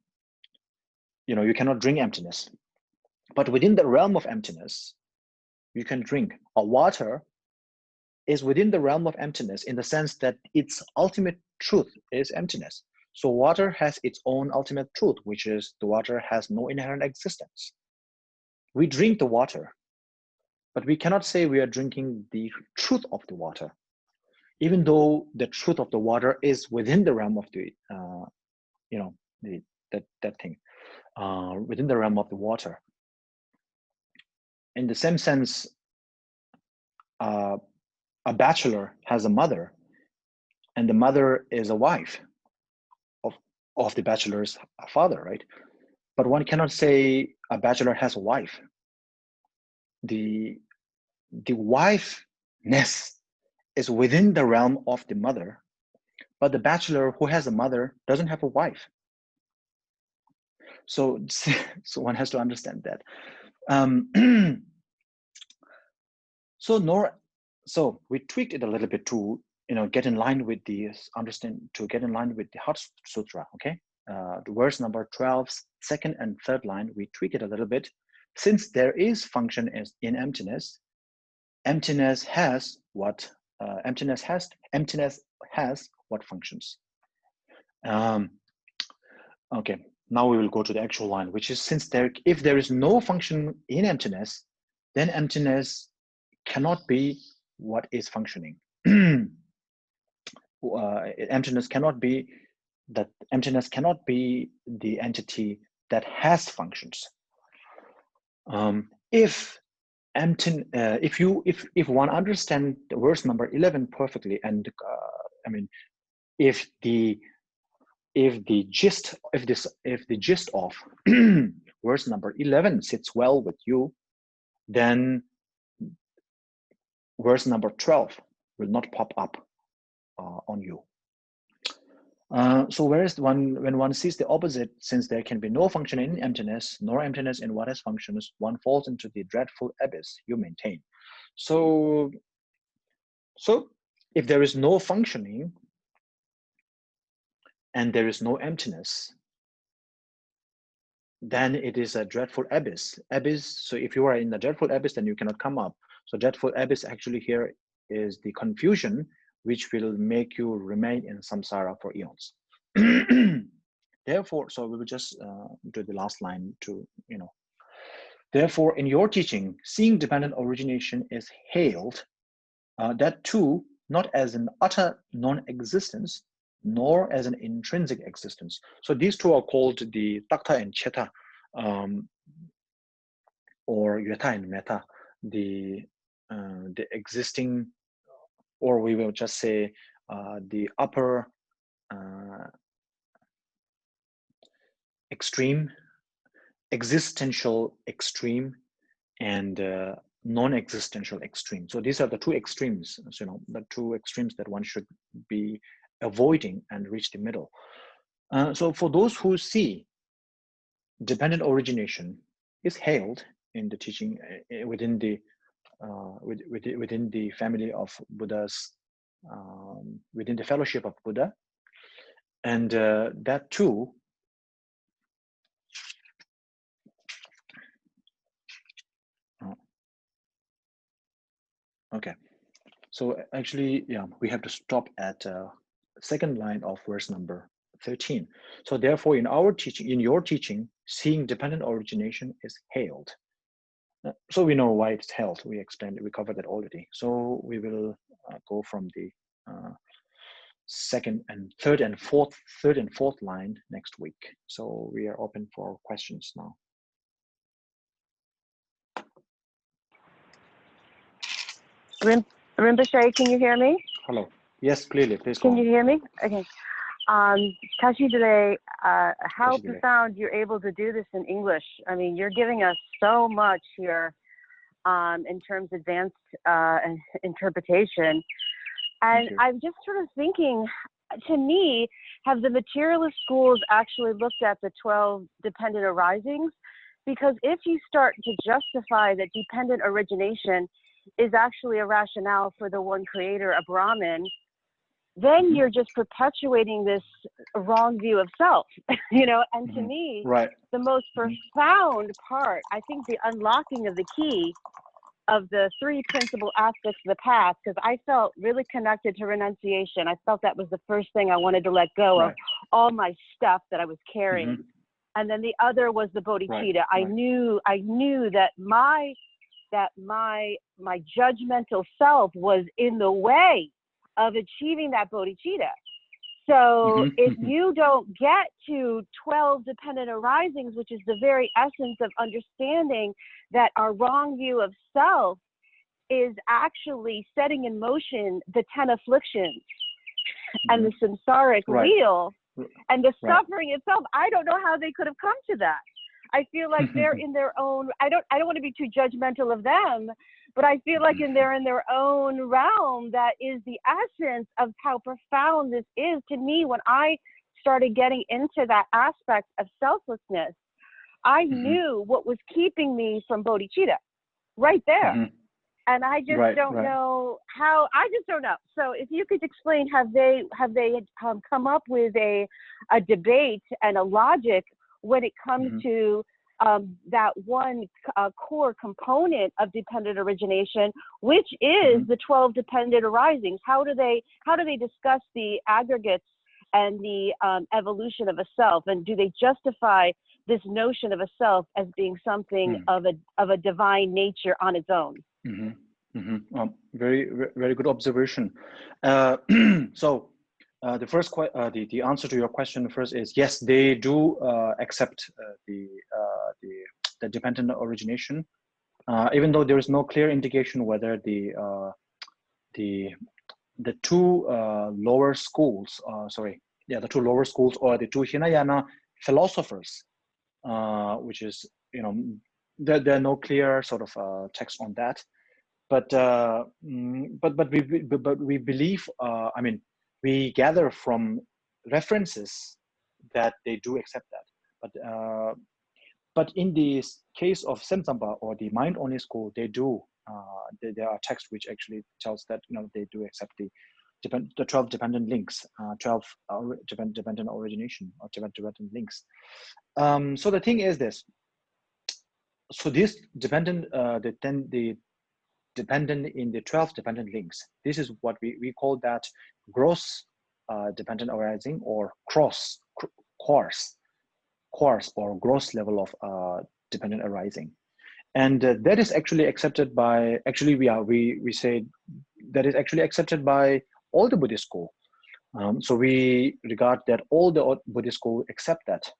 You cannot drink emptiness. But within the realm of emptiness, you can drink. A water is within the realm of emptiness in the sense that its ultimate truth is emptiness. So water has its own ultimate truth, which is the water has no inherent existence. We drink the water, but we cannot say we are drinking the truth of the water, even though the truth of the water is within the realm of the, that thing, within the realm of the water. In the same sense, a bachelor has a mother, and the mother is a wife of the bachelor's father, right? But one cannot say a bachelor has a wife. The wife is within the realm of the mother, but the bachelor who has a mother doesn't have a wife. So, so one has to understand that. So we tweaked it a little bit to get in line with the Heart Sutra. Okay, the verse number 12, second and third line, we tweak it a little bit. Since there is function in emptiness, emptiness has what functions. Okay, now we will go to the actual line, which is if there is no function in emptiness, then emptiness cannot be what is functioning. Emptiness cannot be the entity that has functions. If one understands the verse number 11 perfectly, and if the gist of verse number 11 sits well with you, then verse number 12 will not pop up on you. So when one sees the opposite, since there can be no function in emptiness, nor emptiness in what has functions, one falls into the dreadful abyss you maintain. So if there is no functioning and there is no emptiness, then it is a dreadful abyss. So if you are in the dreadful abyss, then you cannot come up. So dreadful abyss actually here is the confusion which will make you remain in samsara for eons. Therefore, so we will just do the last line to, Therefore, in your teaching, seeing dependent origination is hailed, that too, not as an utter non-existence, nor as an intrinsic existence. So these two are called the Takta and Cheta, or Yeta and Meta, the existing, or we will just say the upper extreme, existential extreme, and non-existential extreme. So these are the two extremes, the two extremes that one should be avoiding and reach the middle. So for those who see dependent origination is hailed in the teaching within the family of Buddhas, within the fellowship of Buddha, and that too okay. So actually, we have to stop at second line of verse number 13. So therefore, in your teaching, seeing dependent origination is hailed. So we know why it's hailed. We explained it. We covered that already. So we will go from the third and fourth line next week. So we are open for questions now. Rinpoche, can you hear me? Hello. Yes, clearly. Please go on. Can you hear me? Okay. Tashi Delay, how profound you're able to do this in English. I mean, you're giving us so much here in terms of advanced interpretation. And I'm just sort of thinking, to me, have the materialist schools actually looked at the 12 dependent arisings? Because if you start to justify that dependent origination is actually a rationale for the one creator, a Brahman, then you're just perpetuating this wrong view of self, and to me, the most profound part, I think the unlocking of the key of the three principal aspects of the path, because I felt really connected to renunciation. I felt that was the first thing I wanted to let go of all my stuff that I was carrying. And then the other was the bodhicitta. I knew that my judgmental self was in the way of achieving that bodhicitta. So if you don't get to 12 dependent arisings, which is the very essence of understanding that our wrong view of self is actually setting in motion the 10 afflictions and the samsaric wheel and the suffering itself, I don't know how they could have come to that. I feel like they're in their own, I don't want to be too judgmental of them, but I feel like they're in their own realm. That is the essence of how profound this is to me. When I started getting into that aspect of selflessness, I knew what was keeping me from bodhicitta right there. And I just don't know how. I just don't know. So if you could explain, have they come up with a debate and a logic when it comes to that one core component of dependent origination, which is the 12 dependent arisings? How do they discuss the aggregates and the evolution of a self, and do they justify this notion of a self as being something of a divine nature on its own? Very, very good observation. So the first the answer to your question first is yes, they do accept the dependent origination, even though there is no clear indication whether the two lower schools, the two lower schools or the two Hinayana philosophers, which is, there are no clear sort of text on that. But we believe, I mean, we gather from references that they do accept that. But in the case of Semsamba or the mind-only school, they do. There are texts which actually tells that they do accept the 12 dependent links, 12 dependent origination or dependent links. So the thing is this. So this dependent, the dependent in the 12 dependent links. This is what we call that gross dependent arising or coarse or gross level of dependent arising. And that is actually accepted by, we say that is actually accepted by all the Buddhist school. So we regard that all the Buddhist school accept that,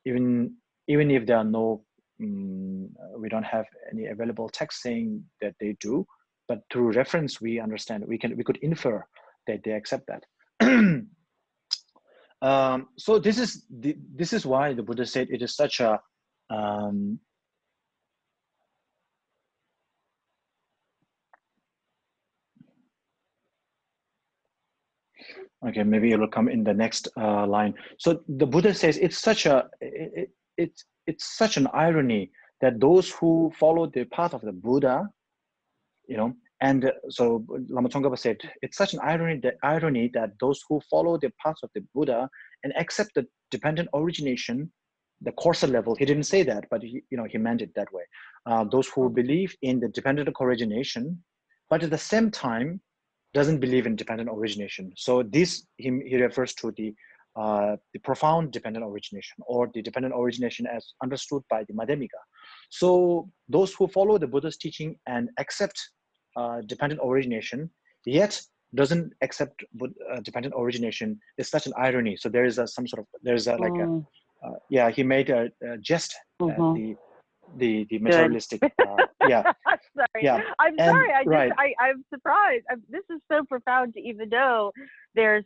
even if there are no, we don't have any available text saying that they do, but through reference we understand, we could infer that they accept that. So this is why the Buddha said it is such a okay, maybe it will come in the next line. So the Buddha says it's such an irony that those who follow the path of the Buddha, and so Lama Tsongkhapa said it's such an irony that those who follow the path of the Buddha and accept the dependent origination, the coarser level. He didn't say that, but he meant it that way. Those who believe in the dependent origination, but at the same time doesn't believe in dependent origination. So this he refers to the profound dependent origination, or the dependent origination as understood by the Madhyamika. So those who follow the Buddha's teaching and accept dependent origination, yet doesn't accept dependent origination, is such an irony. So there is he made a jest at the materialistic. Sorry. I'm sorry. I'm surprised. This is so profound to even know there's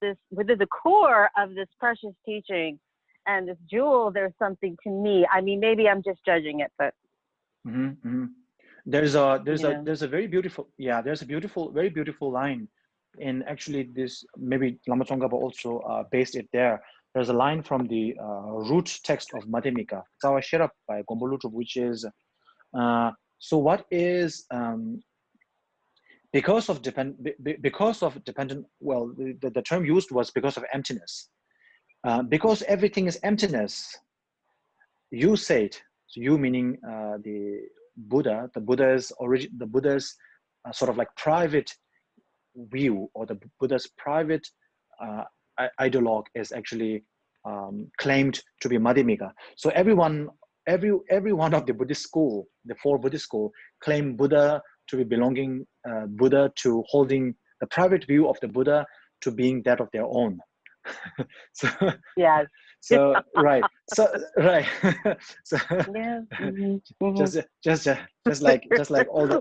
this within the core of this precious teaching and this jewel. There's something to me. I mean, maybe I'm just judging it, but there's a very beautiful very beautiful line in actually this. Maybe Lama Tsongkhapa also based it there. There's a line from the root text of Madhyamika, Tsawa Sherap by Gombolutup, which is, so what is, because of dependent, well, the term used was because of emptiness. Because everything is emptiness, you said, so you meaning the Buddha, the Buddha's sort of like private view, or the Buddha's private ideologue is actually claimed to be Madhyamika. So every one of the Buddhist school, the four Buddhist school, claim Buddha to be belonging, Buddha to holding the private view of the Buddha to being that of their own. So yes. So right. So right. So yeah. just like all the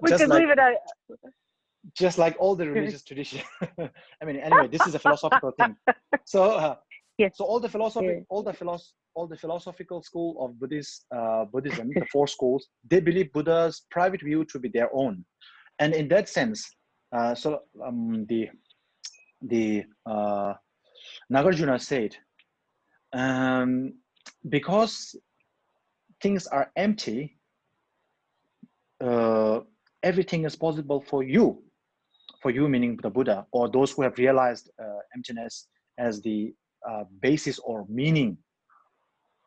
just like all the religious tradition. I mean, anyway, this is a philosophical thing. So yes. So all the philosophical school of Buddhism, the four schools, they believe Buddha's private view to be their own, and in that sense, the Nagarjuna said, because things are empty, everything is possible for you. For you meaning the Buddha, or those who have realized emptiness as the basis or meaning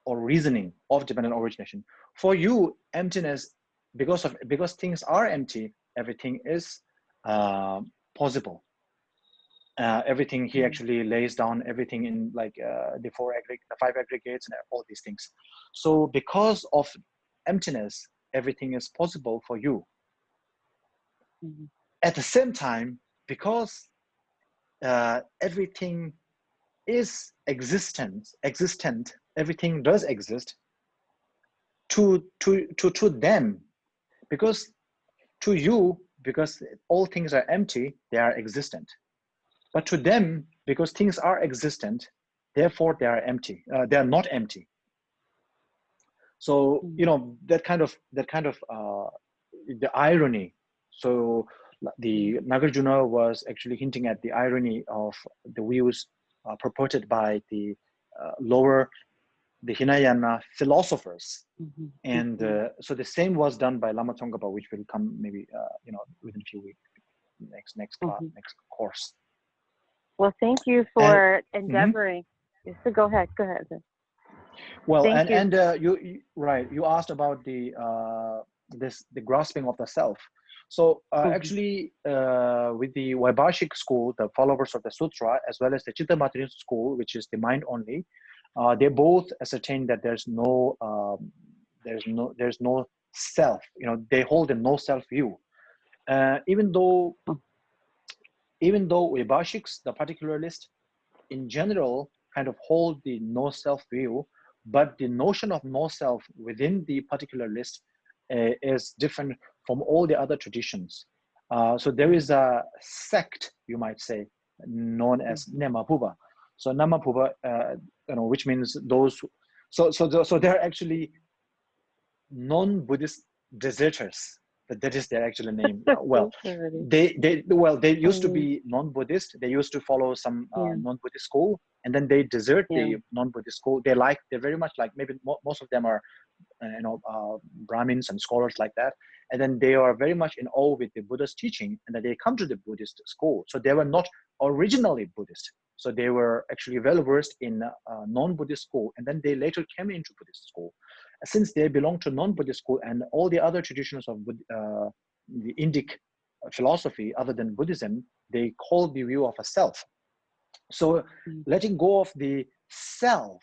or reasoning of dependent origination. For you, emptiness, because things are empty, everything is possible. Everything he actually lays down everything in like the five aggregates and all these things. So because of emptiness, everything is possible for you. Mm-hmm. At the same time, because everything is existent, everything does exist to them, because to you, because all things are empty, they are existent. But to them, because things are existent, therefore they are empty. They are not empty. So that kind of the irony. So the Nagarjuna was actually hinting at the irony of the views purported by the Hinayana philosophers, and so the same was done by Lama Tsongkhapa, which will come maybe within a few weeks, next class, next course. Well, thank you for endeavoring. So go ahead. Well, you asked about the grasping of the self. So actually, with the Vaibhashik school, the followers of the sutra, as well as the Chitta-Material school, which is the mind only, they both ascertain that there's no self. They hold a no self view. Even though Vaibhashiks, the particularists, in general, kind of hold the no self view, but the notion of no self within the particularist is different from all the other traditions. So there is a sect, you might say, known as Namaphuba. So Namaphuba, which means those. So they're actually non-Buddhist deserters. But that is their actual name. Well, they used to be non-Buddhist. They used to follow some non-Buddhist school, and then they desert the non-Buddhist school. They very much like, maybe most of them are, Brahmins and scholars like that. And then they are very much in awe with the Buddha's teaching, and then they come to the Buddhist school. So they were not originally Buddhist. So they were actually well versed in non-Buddhist school, and then they later came into Buddhist school. Since they belong to non-Buddhist school and all the other traditions of the Indic philosophy other than Buddhism, they call the view of a self. So letting go of the self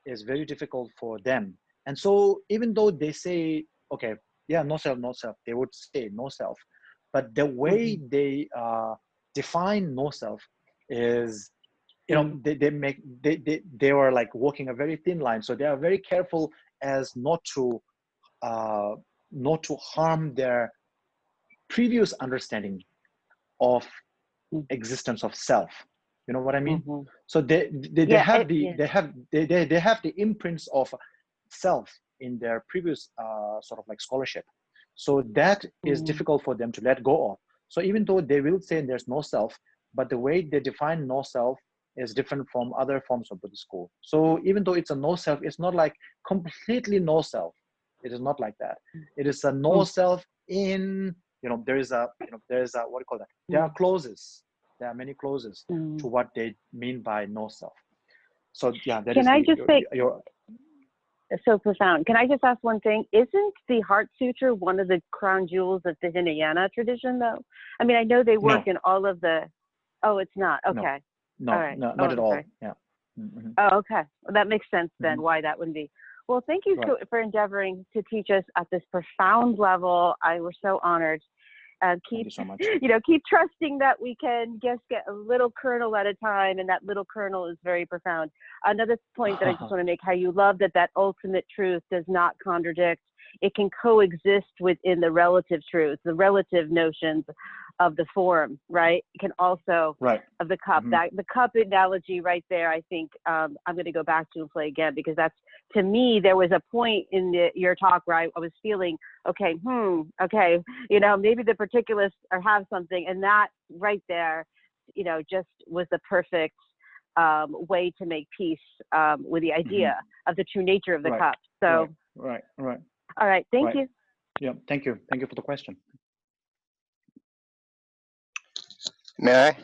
is very difficult for them. And so even though they say, okay, no self, they would say no self. But the way they define no self is, they were like walking a very thin line. So they are very careful as not to harm their previous understanding of existence of self. You know what I mean? So they have the imprints of self in their previous sort of like scholarship. So that is difficult for them to let go of. So even though they will say there's no self, but the way they define no self is different from other forms of Buddhist school. So even though it's a no self, it's not like completely no self. It is not like that. It is a no self in, there is a what do you call that? There are clauses. There are many clauses to what they mean by no self. So that Can I just say, so profound. Can I just ask one thing? Isn't the Heart Sutra one of the crown jewels of the Hinayana tradition, though? I mean, I know they work in all of the. Oh, it's not. Okay. No, not at all. Sorry. Yeah. Oh, okay. Well, that makes sense then. Why that wouldn't be. Well, thank you for endeavoring to teach us at this profound level. We're so honored. Keep, thank you so much. Keep trusting that we can just get a little kernel at a time, and that little kernel is very profound. Another point that I just want to make: how you love that ultimate truth does not contradict. It can coexist within the relative truth, the relative notions of the form, right? It can also, of the cup. That the cup analogy right there, I think I'm going to go back to and play again, because that's, to me, there was a point in your talk where I was feeling, okay, you know, maybe the particulars have something, and that right there, you know, just was the perfect way to make peace with the idea of the true nature of the cup. So right. All right, thank you. Yeah, thank you for the question. May I?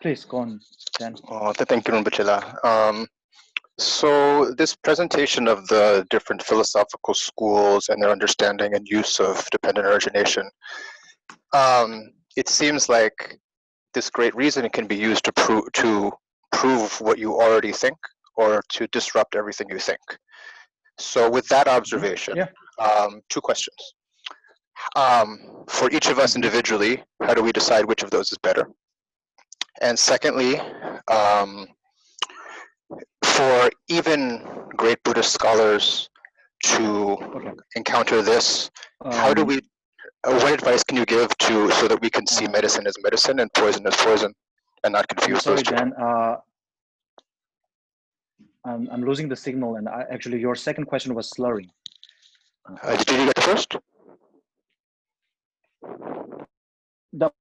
Please go on, Dan. Oh, thank you, Rinpoche. So this presentation of the different philosophical schools and their understanding and use of dependent origination, it seems like this great reason can be used to prove what you already think, or to disrupt everything you think. So with that observation, two questions. For each of us individually, how do we decide which of those is better? And secondly, for even great Buddhist scholars to encounter this, how do we, what advice can you give to, so that we can see medicine as medicine and poison as poison, and not confuse those two? Dan, I'm losing the signal, and actually your second question was slurring. Did you get the first? The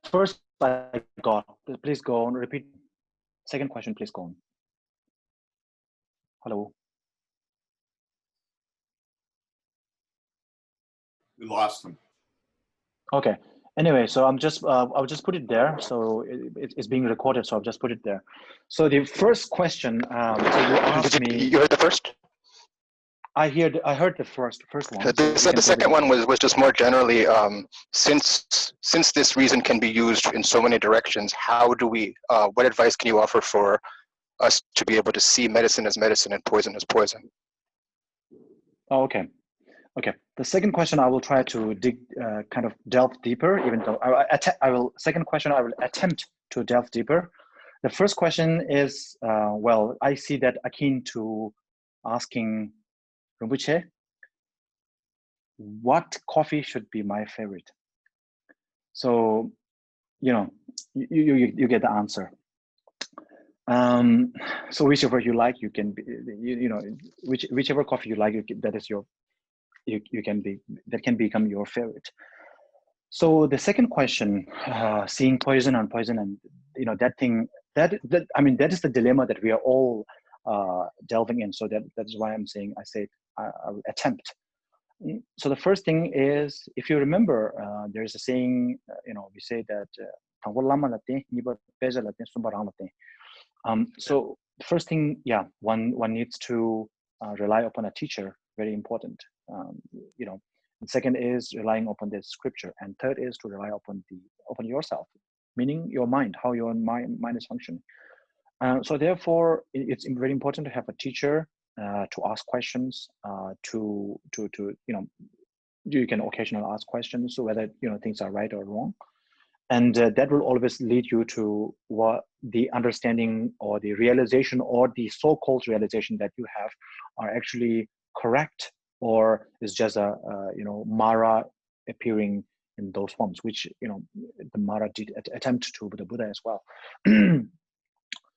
first I got. Please go on. Repeat. Second question, please go on. Hello. We lost them. Okay. Anyway, so I'll just put it there. So it's being recorded, so I'll just put it there. So the first question, so you asked me. You heard the first? I heard the first one. The second one was just more generally, since this reason can be used in so many directions, how do we, what advice can you offer for us to be able to see medicine as medicine and poison as poison? Oh, okay. Okay. The second question, I will try to kind of delve deeper, even though second question, I will attempt to delve deeper. The first question is, well, I see that akin to asking Rinpoche, what coffee should be my favorite? So, you know, you get the answer. So whichever you like, you can be, you know, whichever coffee you like, that is your, that can become your favorite. So the second question, seeing poison on poison, and you know, that thing, that I mean, that is the dilemma that we are all delving in. So that is why I'm saying, I will attempt. So the first thing is, if you remember, there's a saying, you know, we say that so the first thing, one needs to rely upon a teacher, very important. You know, and second is relying upon the scripture, and third is to rely upon yourself, meaning your mind, how your mind is functioning. So therefore, it's very important to have a teacher to ask questions, to you know, you can occasionally ask questions, so whether, you know, things are right or wrong, and that will always lead you to what the understanding or the realization or the so-called realization that you have are actually correct, or is just a you know, Mara appearing in those forms, which, you know, the Mara did attempt to with the Buddha as well.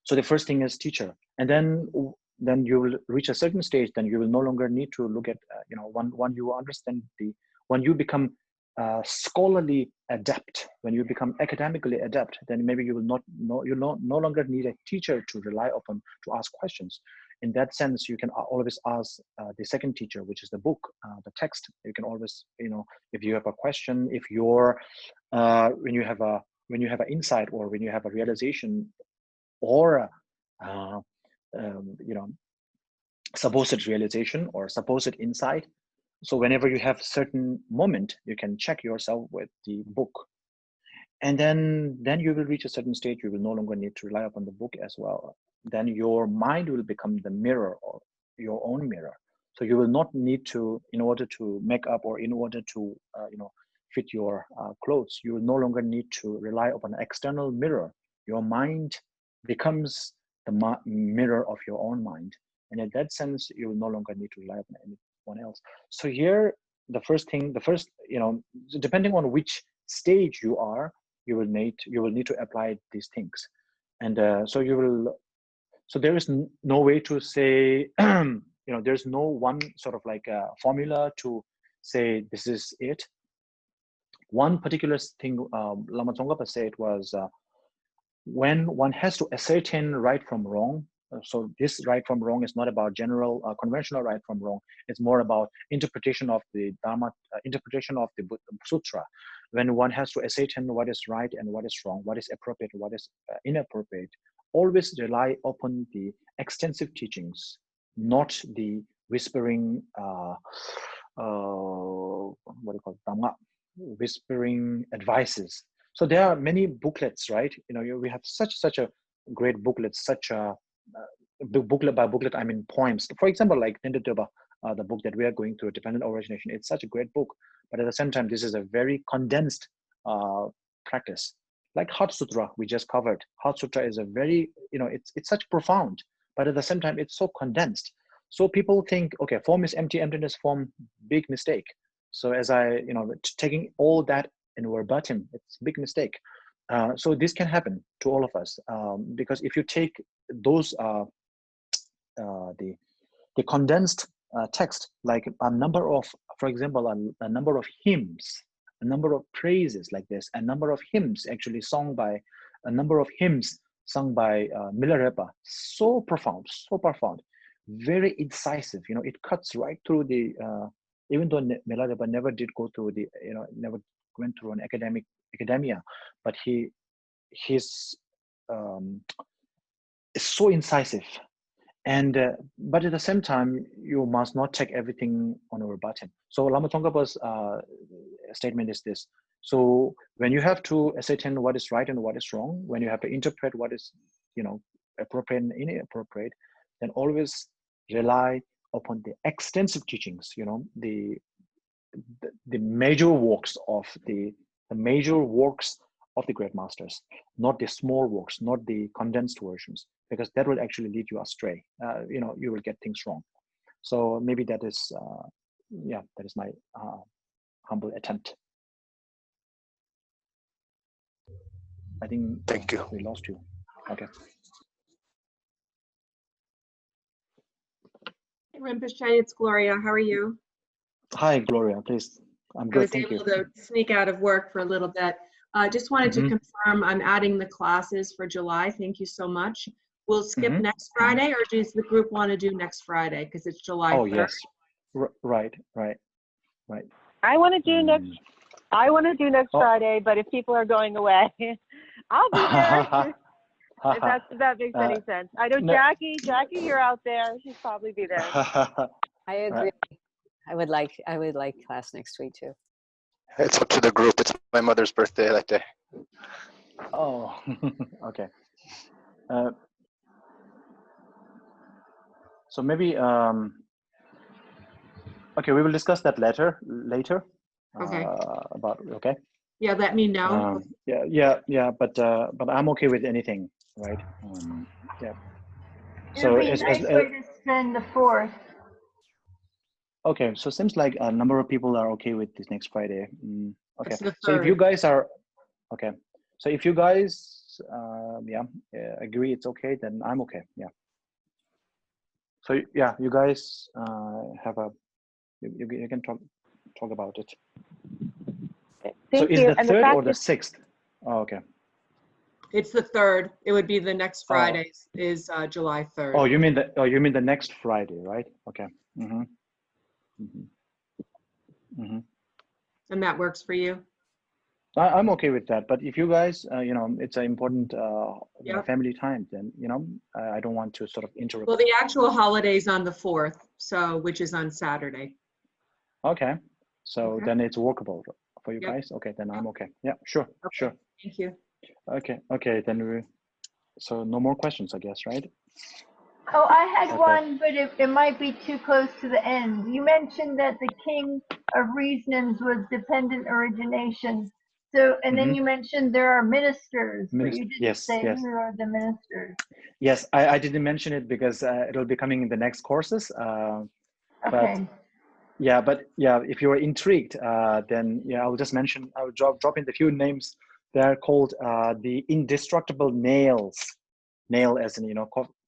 So the first thing is teacher, and then you will reach a certain stage, then you will no longer need to look at, you know, when you understand when you become scholarly adept, when you become academically adept, then maybe you will no longer need a teacher to rely upon to ask questions. In that sense, you can always ask the second teacher, which is the book, the text. You can always, you know, if you have a question, if you're when you have an insight, or when you have a realization, or you know, supposed realization or supposed insight. So whenever you have certain moment, you can check yourself with the book, and then you will reach a certain stage. You will no longer need to rely upon the book as well. Then your mind will become the mirror, or your own mirror. So you will not need to, in order to make up, or in order to you know, fit your clothes, you will no longer need to rely upon an external mirror. Your mind becomes the mirror of your own mind, and in that sense, you will no longer need to rely upon anyone else. So here, the first, you know, depending on which stage you are, you will need to apply these things. And so there is no way to say, there's no one sort of like a formula to say this is it. One particular thing Lama Tsongkhapa said was, when one has to ascertain right from wrong, so this right from wrong is not about general conventional right from wrong, it's more about interpretation of the Dharma, interpretation of the Sutra. When one has to ascertain what is right and what is wrong, what is appropriate, what is inappropriate, always rely upon the extensive teachings, not the whispering, what do you call it, Dhamma, whispering advices. So there are many booklets, right? We have such a great booklet, such a booklet by booklet, I mean poems. For example, like Lhundup, the book that we are going through, Dependent Origination, it's such a great book. But at the same time, this is a very condensed practice. Like Heart Sutra, we just covered. Heart Sutra is a very, it's such profound, but at the same time, it's so condensed. So people think, okay, form is empty, emptiness form, big mistake. So as taking all that in verbatim, it's a big mistake. So this can happen to all of us, because if you take those, the condensed text, like a number of, for example, a number of hymns, a number of praises like this, a number of hymns actually sung by, Milarepa, so profound, very incisive. It cuts right through the, even though Milarepa never did go through the, never went through an academia, but he's so incisive. And but at the same time, you must not take everything on a verbatim. So Lama Tsongkhapa's statement is this: so when you have to ascertain what is right and what is wrong, when you have to interpret what is appropriate and inappropriate, then always rely upon the extensive teachings. The major works of the great masters, not the small works, not the condensed versions, because that will actually lead you astray. You will get things wrong. So maybe that is, that is my humble attempt. I think. Thank you. We lost you. Okay. Rinpoche, it's Gloria. How are you? Hi, Gloria. Please. I'm good. Thank you. I was able to sneak out of work for a little bit. Just wanted to confirm I'm adding the classes for July. Thank you so much. We'll skip next Friday, or does the group want to do next Friday because it's July 3rd? Oh, yes. Right. I want to do next Friday, but if people are going away, I'll be there. if that makes any sense. I know Jackie, you're out there. She'll probably be there. I agree. I would like class next week too. It's up to the group. It's my mother's birthday that day. Oh, okay. So maybe, okay, we will discuss that later. Okay. Okay. Yeah, let me know. Yeah, but I'm okay with anything, right? Yeah. So it'd be a nice way to spend the 4th. Okay, so seems like a number of people are okay with this next Friday. Okay, so if you guys are okay, so if you guys agree it's okay, then I'm okay. Yeah. So yeah, you guys have a you can talk about it. Thank so is you. the 3rd or the 6th? Oh, okay. It's the 3rd. It would be the next Friday is July 3rd. Oh, you mean the next Friday, right? Okay. And that works for you? I'm okay with that, but if you guys, it's an important family time, then I don't want to sort of interrupt. Well, the actual holiday's on the 4th, so which is on Saturday. Okay, so then it's workable for you guys. Okay, then I'm okay. Yeah, sure, sure. Thank you. Okay, then so no more questions, I guess, right? Oh, I had one, but it might be too close to the end. You mentioned that the king of reasonings was dependent origination. So, and then you mentioned there are ministers, but you didn't say who are the ministers. Yes, I didn't mention it because it'll be coming in the next courses. Okay. Yeah, but yeah, if you're intrigued, then yeah, I'll just mention, I'll drop in the few names. They're called the indestructible nails, nail as in,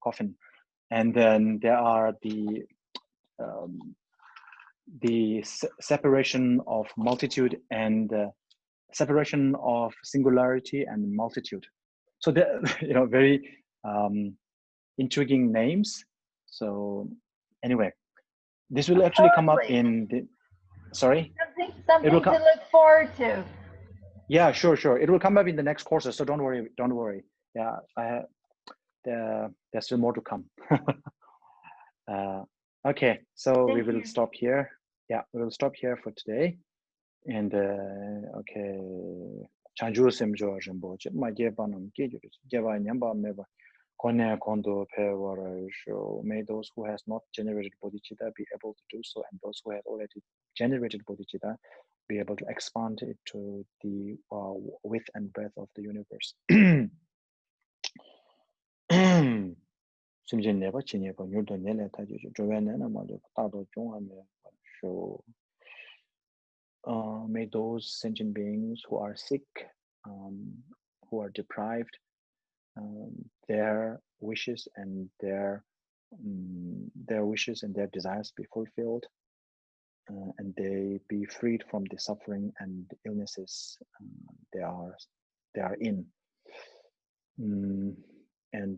coffin. And then there are the separation of multitude and separation of singularity and multitude. So they're, very intriguing names. So anyway, this will actually come up in the, sorry? Something to look forward to. Yeah, sure. It will come up in the next courses, so don't worry. Yeah, there's still more to come. Okay, so we will stop here. Yeah, we will stop here for today. And okay, Chanju Simjo Rinpoche, my dear Banam Giju, Java Nyamba Meba, Kone Kondo Pewara. May those who has not generated bodhicitta be able to do so, and those who have already generated bodhicitta be able to expand it to the width and breadth of the universe. Simjin never chinny, but you don't know that you join an amount of may those sentient beings who are sick, who are deprived, their wishes and their desires be fulfilled, and they be freed from the suffering and illnesses they are in, and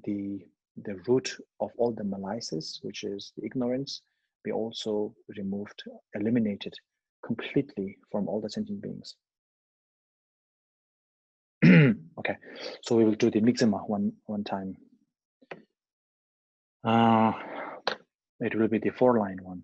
the root of all the malices, which is the ignorance, be also removed, eliminated completely from all the sentient beings. Okay, so we will do the mixima one time. It will be the 4-line one.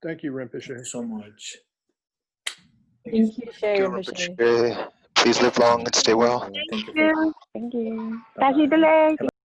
Thank you, Rinpoche. Thank you so much. Thank you, Thank you, Rinpoche. Please live long and stay well. Thank you. Thank you.